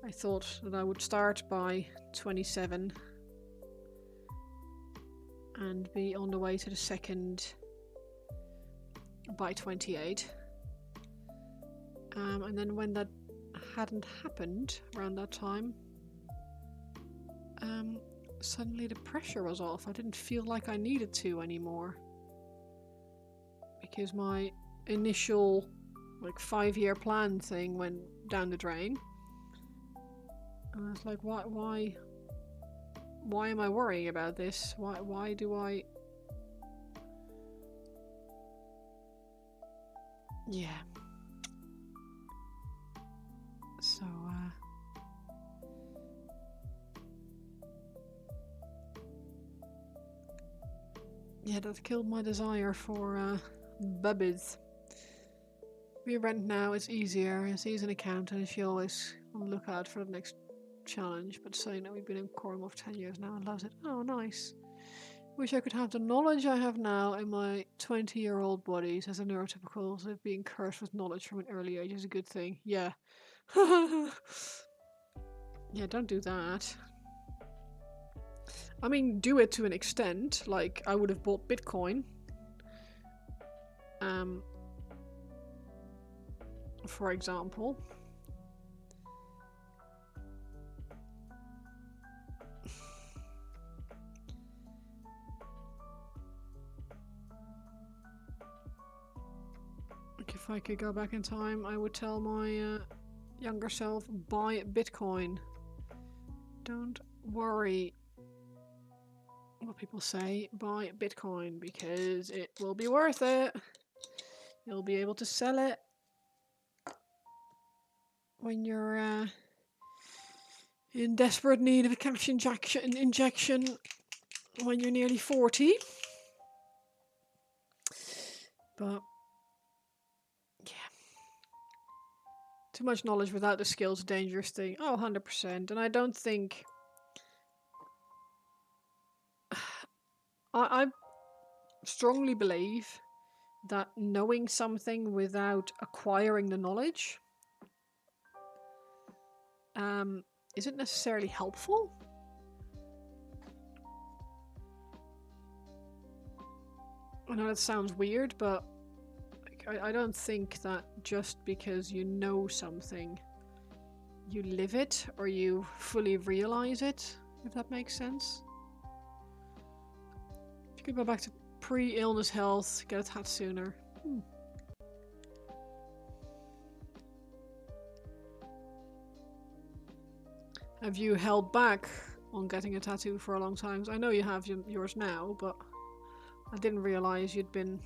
I thought that I would start by 27 and be on the way to the second by 28. And then when that hadn't happened around that time, suddenly the pressure was off. I didn't feel like I needed to anymore. Because my initial 5-year plan thing went down the drain. And I was like, why am I worrying about this? Why do I... Yeah. So, yeah, that killed my desire for, babies. We rent now, it's easier. She's an accountant, she always on the lookout for the next challenge, but saying that we've been in Cornwall for 10 years now and loves it. Oh, nice. Wish I could have the knowledge I have now in my 20-year-old body, says a neurotypical, so being cursed with knowledge from an early age is a good thing. Yeah. Yeah, don't do that. I mean, do it to an extent. Like, I would have bought Bitcoin. For example. If I could go back in time, I would tell my younger self, buy Bitcoin. Don't worry what people say, buy Bitcoin, because it will be worth it. You'll be able to sell it when you're in desperate need of a cash injection when you're nearly 40. But yeah, too much knowledge without the skills is a dangerous thing. Oh, 100%. And I don't think I strongly believe that knowing something without acquiring the knowledge isn't necessarily helpful. I know that sounds weird, but I don't think that just because you know something, you live it or you fully realize it, if that makes sense. If you could go back to pre-illness health, get a tat sooner. Have you held back on getting a tattoo for a long time? 'Cause I know you have yours now, but I didn't realize you'd been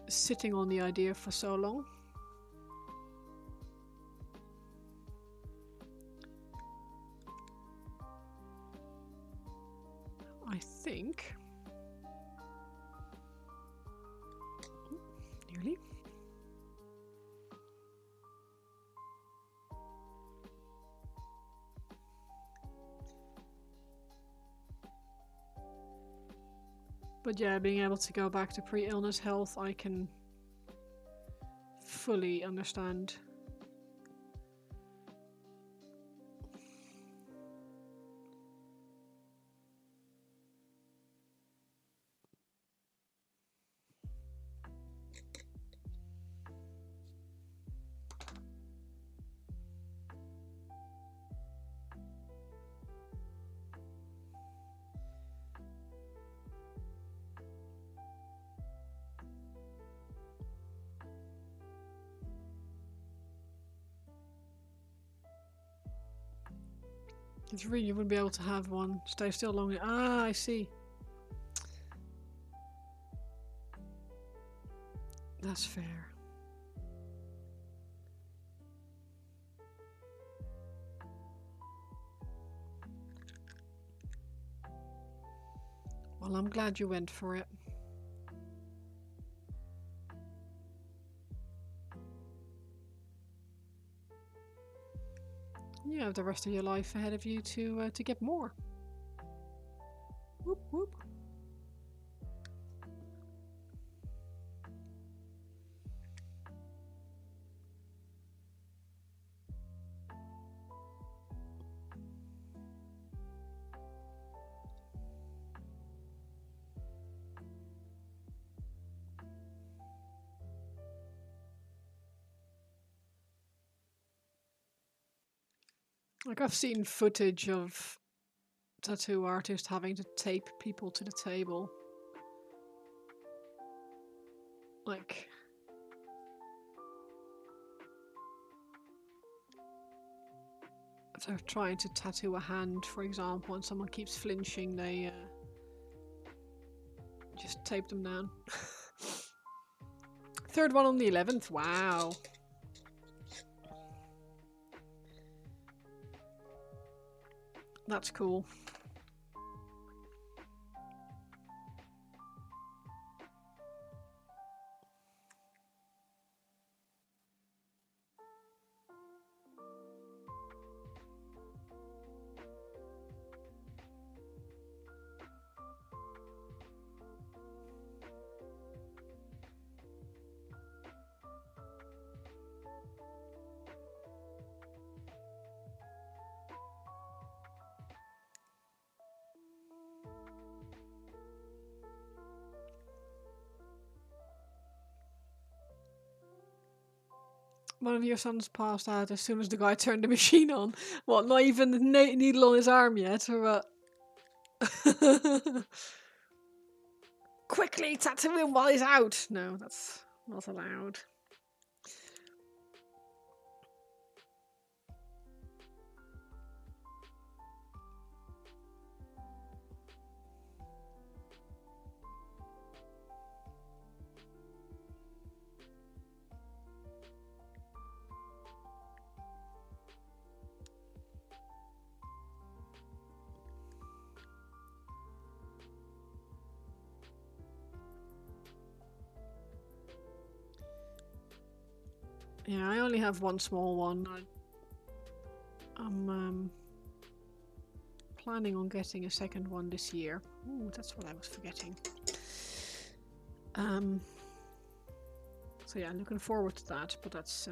sitting on the idea for so long. I think nearly. But yeah, being able to go back to pre-illness health, I can fully understand. It's really, you wouldn't be able to have one. Stay still longer. Ah, I see. That's fair. Well, I'm glad you went for it. You have the rest of your life ahead of you to get more. Whoop whoop. Like, I've seen footage of tattoo artists having to tape people to the table. Like, if they're trying to tattoo a hand, for example, and someone keeps flinching, they just tape them down. Third one on the 11th. Wow. That's cool. One of your sons passed out as soon as the guy turned the machine on. What, not even the needle on his arm yet, or what? Quickly, tattoo him while he's out! No, that's not allowed. Yeah, I only have one small one. I'm planning on getting a second one this year. Ooh, that's what I was forgetting. So yeah, looking forward to that, but that's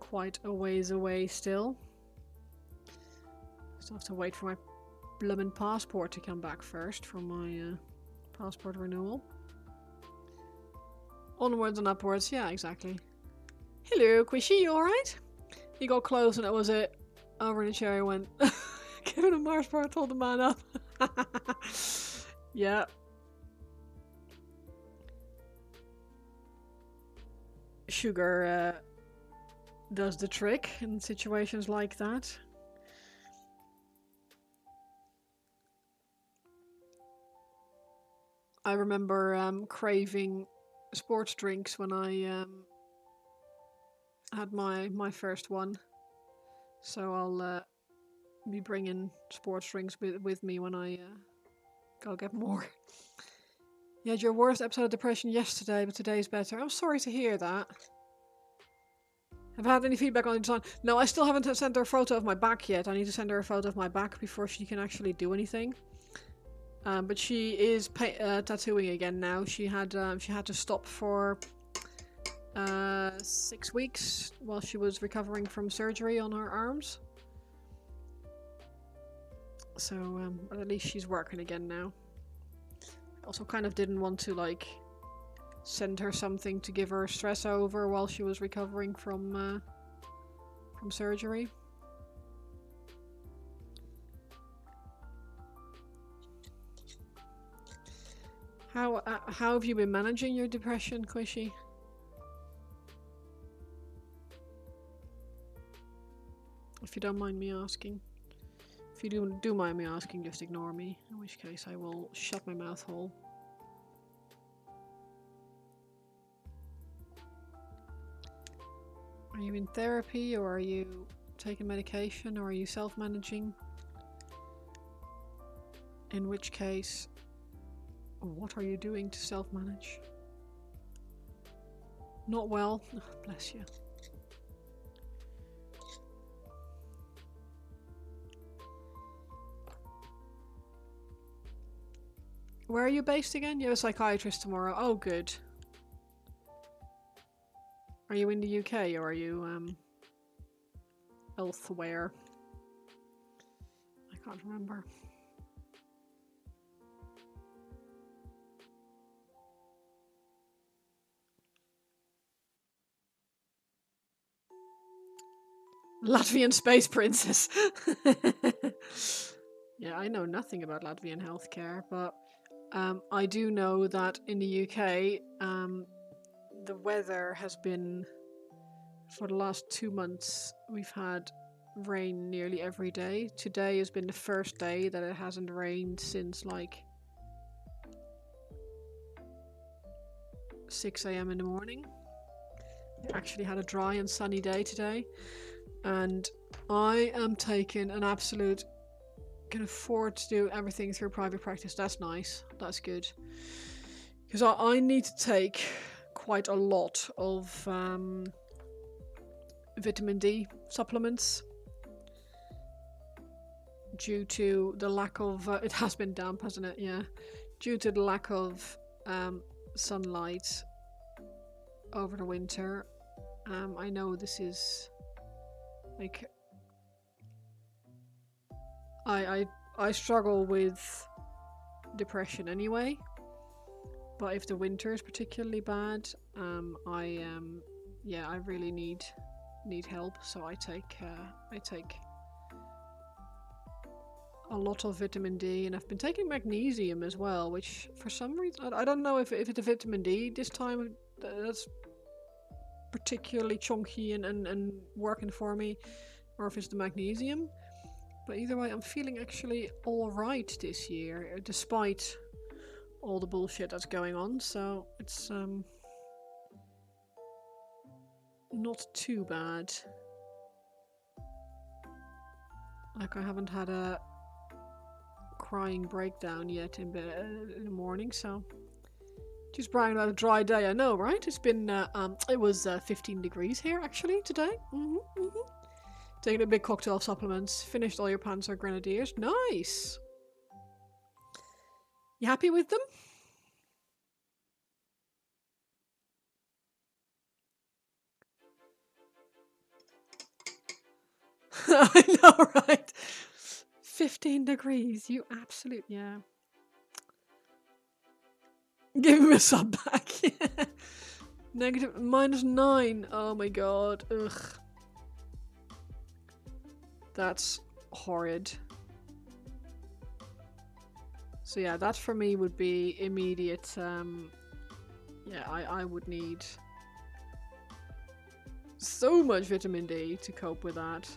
quite a ways away still. Still have to wait for my bloomin' passport to come back first for my passport renewal. Onwards and upwards, yeah, exactly. Hello, Quishy, you alright? He got close and that was it. Over in the chair he went. Give him a Mars bar, told the man up. Yeah. Sugar does the trick in situations like that. I remember craving sports drinks when I had my first one. So I'll be bringing sports drinks with me when I go get more. You had your worst episode of depression yesterday, but today's better. I'm sorry to hear that. Have I had any feedback on the design? No, I still haven't sent her a photo of my back yet. I need to send her a photo of my back before she can actually do anything. But she is tattooing again now. She had to stop for 6 weeks while she was recovering from surgery on her arms. So, but at least she's working again now. Also kind of didn't want to, like, send her something to give her stress over while she was recovering from surgery. How have you been managing your depression, Quishy? If you don't mind me asking. If you do mind me asking, just ignore me. In which case I will shut my mouth hole. Are you in therapy, or are you taking medication, or are you self-managing? In which case, what are you doing to self-manage? Not well? Oh, bless you. Where are you based again? You have a psychiatrist tomorrow. Oh, good. Are you in the UK, or are you elsewhere? I can't remember. Latvian space princess. Yeah, I know nothing about Latvian healthcare, but I do know that in the UK, the weather has been, for the last 2 months, we've had rain nearly every day. Today has been the first day that it hasn't rained since like 6 a.m. in the morning. We actually had a dry and sunny day today, and I am taking an absolute, can afford to do everything through private practice. That's nice. That's good. Because I need to take quite a lot of vitamin D supplements due to the lack of it has been damp, hasn't it? Yeah, due to the lack of sunlight over the winter. I know this is like I struggle with depression anyway, but if the winter is particularly bad, I yeah, I really need help. So I take a lot of vitamin D, and I've been taking magnesium as well, which for some reason I don't know if it's a vitamin D this time that's particularly chunky and working for me, or if it's the magnesium. But either way, I'm feeling actually alright this year, despite all the bullshit that's going on. So it's not too bad. Like, I haven't had a crying breakdown yet in the morning, so just bragging about a dry day. I know, right? It's been it was 15 degrees here actually today. Taking a big cocktail of supplements. Finished all your Panzer Grenadiers. Nice. You happy with them? I know, right? 15 degrees. You absolute, yeah. Give him a sub back. Negative -9. Oh my god. Ugh. That's horrid. So yeah, that for me would be immediate. Yeah, I would need so much vitamin D to cope with that.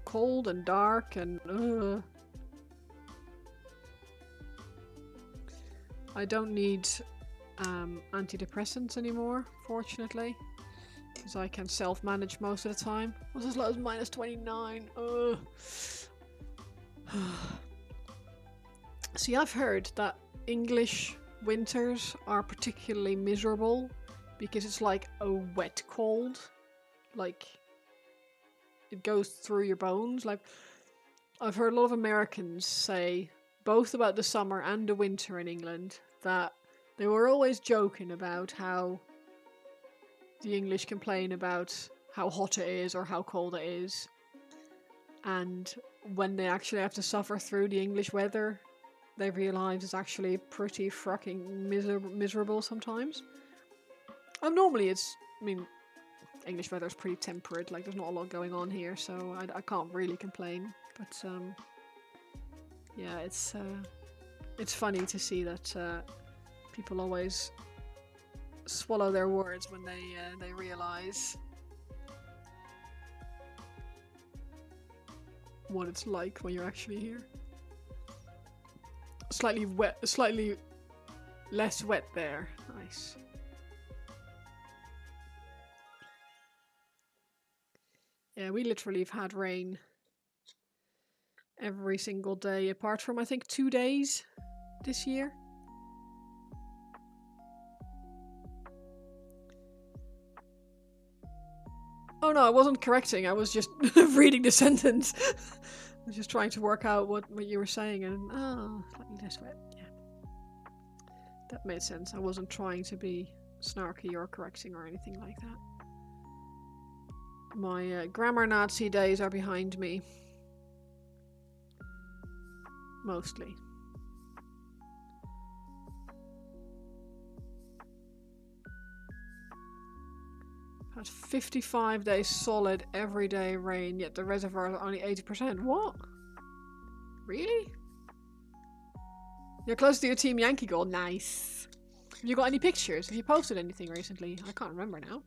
Cold and dark and I don't need antidepressants anymore, fortunately, because I can self-manage most of the time. It was as low as -29. See, I've heard that English winters are particularly miserable because it's like a wet cold. Like, it goes through your bones. Like, I've heard a lot of Americans say, both about the summer and the winter in England, that they were always joking about how the English complain about how hot it is or how cold it is. And when they actually have to suffer through the English weather, they realise it's actually pretty fucking miserable sometimes. Normally I mean, English weather is pretty temperate, like there's not a lot going on here, so I can't really complain. But yeah, it's funny to see that people always swallow their words when they realise what it's like when you're actually here. Slightly wet, slightly less wet there. Nice. Yeah, we literally have had rain every single day, apart from I think 2 days this year. Oh no, I wasn't correcting, I was just reading the sentence. I was just trying to work out what you were saying, and slightly less wet. Yeah, that made sense. I wasn't trying to be snarky or correcting or anything like that. My grammar Nazi days are behind me. Mostly. Had 55 days solid everyday rain, yet the reservoir is only 80%. What? Really? You're close to your Team Yankee goal. Nice. Have you got any pictures? Have you posted anything recently? I can't remember now.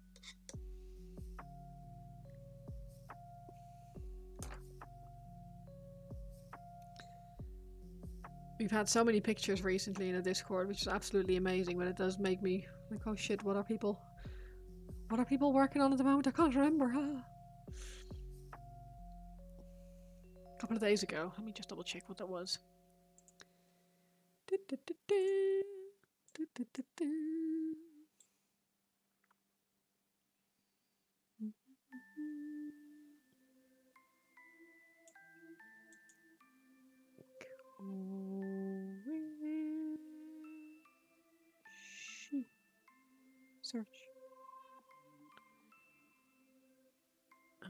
We've had so many pictures recently in the Discord, which is absolutely amazing, but it does make me like, oh shit, what are people working on at the moment? I can't remember. A couple of days ago. Let me just double check what that was. Search. Oh.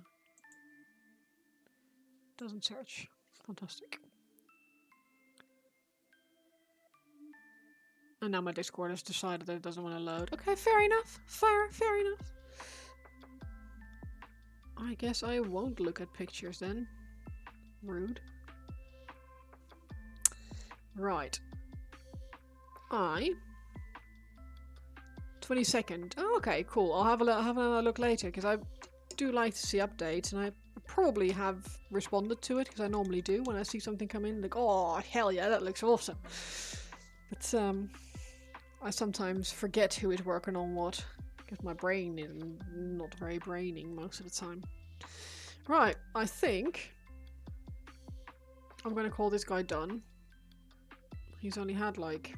Doesn't search. Fantastic. And now my Discord has decided that it doesn't want to load. Okay, fair enough. Fair enough. I guess I won't look at pictures then. Rude. Right. 22nd. Oh, okay, cool. I'll have another look later because I do like to see updates, and I probably have responded to it because I normally do when I see something come in. Like, oh hell yeah, that looks awesome. But I sometimes forget who is working on what because my brain is not very braining most of the time. Right, I think I'm gonna call this guy done. He's only had like...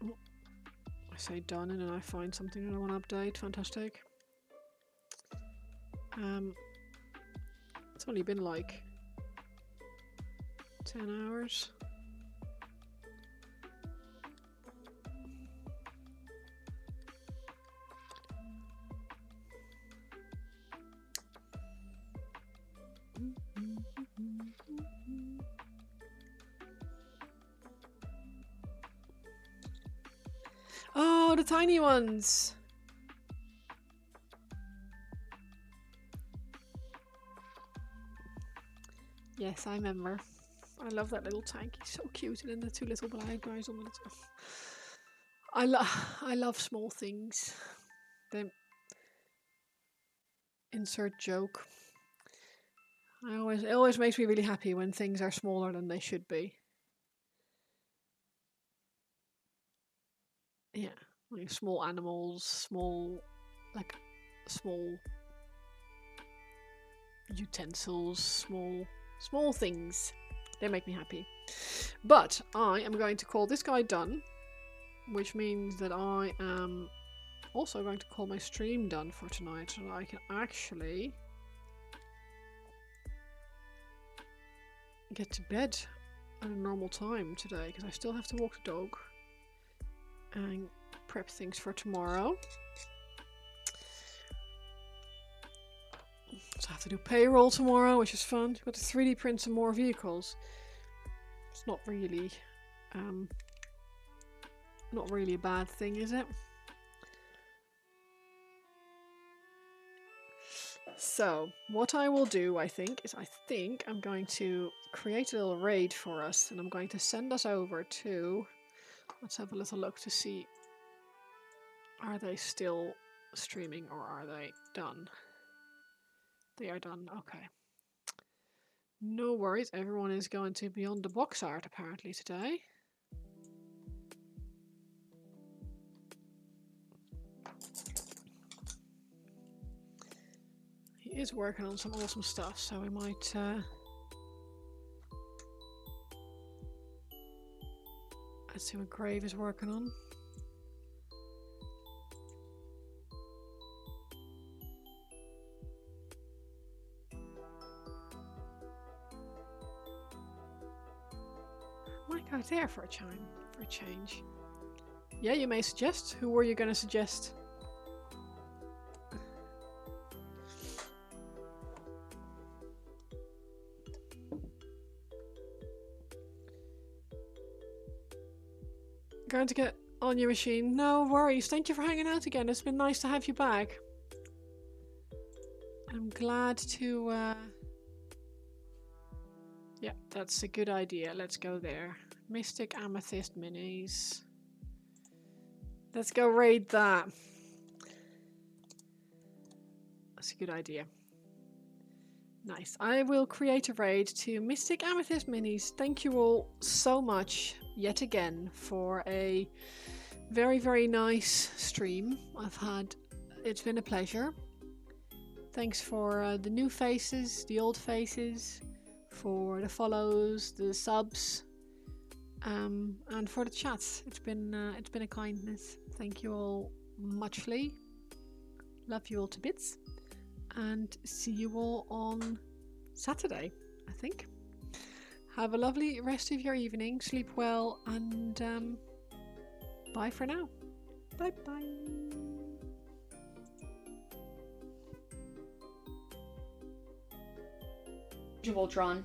I say done and then I find something that I want to update. Fantastic. It's only been like 10 hours. Oh, the tiny ones! Yes, I remember. I love that little tank. He's so cute, and then the two little black guys on the top. I love small things. They insert joke. It always makes me really happy when things are smaller than they should be. Yeah, like small animals, small utensils, small things. They make me happy. But I am going to call this guy done, which means that I am also going to call my stream done for tonight, so that I can actually get to bed at a normal time today, because I still have to walk the dog and prep things for tomorrow. So I have to do payroll tomorrow, which is fun. Got to 3D print some more vehicles. It's not really a bad thing, is it? So what I will do, I think I'm going to create a little raid for us, and I'm going to send us over to... Let's have a little look to see, are they still streaming or are they done? They are done, okay. No worries, everyone is going to be on the box art apparently today. He is working on some awesome stuff, so we might let's see what Grave is working on. Might go there for a change. Yeah, you may suggest. Who were you going to suggest? Going to get on your machine? No worries. Thank you for hanging out again. It's been nice to have you back. I'm glad to... Yeah, that's a good idea. Let's go there. Mystic Amethyst Minis. Let's go raid that. That's a good idea. Nice. I will create a raid to Mystic Amethyst Minis. Thank you all so much yet again for a very, very nice stream I've had. It's been a pleasure. Thanks for the new faces, the old faces, for the follows, the subs, and for the chats. It's been a kindness. Thank you all muchly. Love you all to bits, and see you all on Saturday, I think. Have a lovely rest of your evening. Sleep well, and bye for now. Bye bye. Voltron.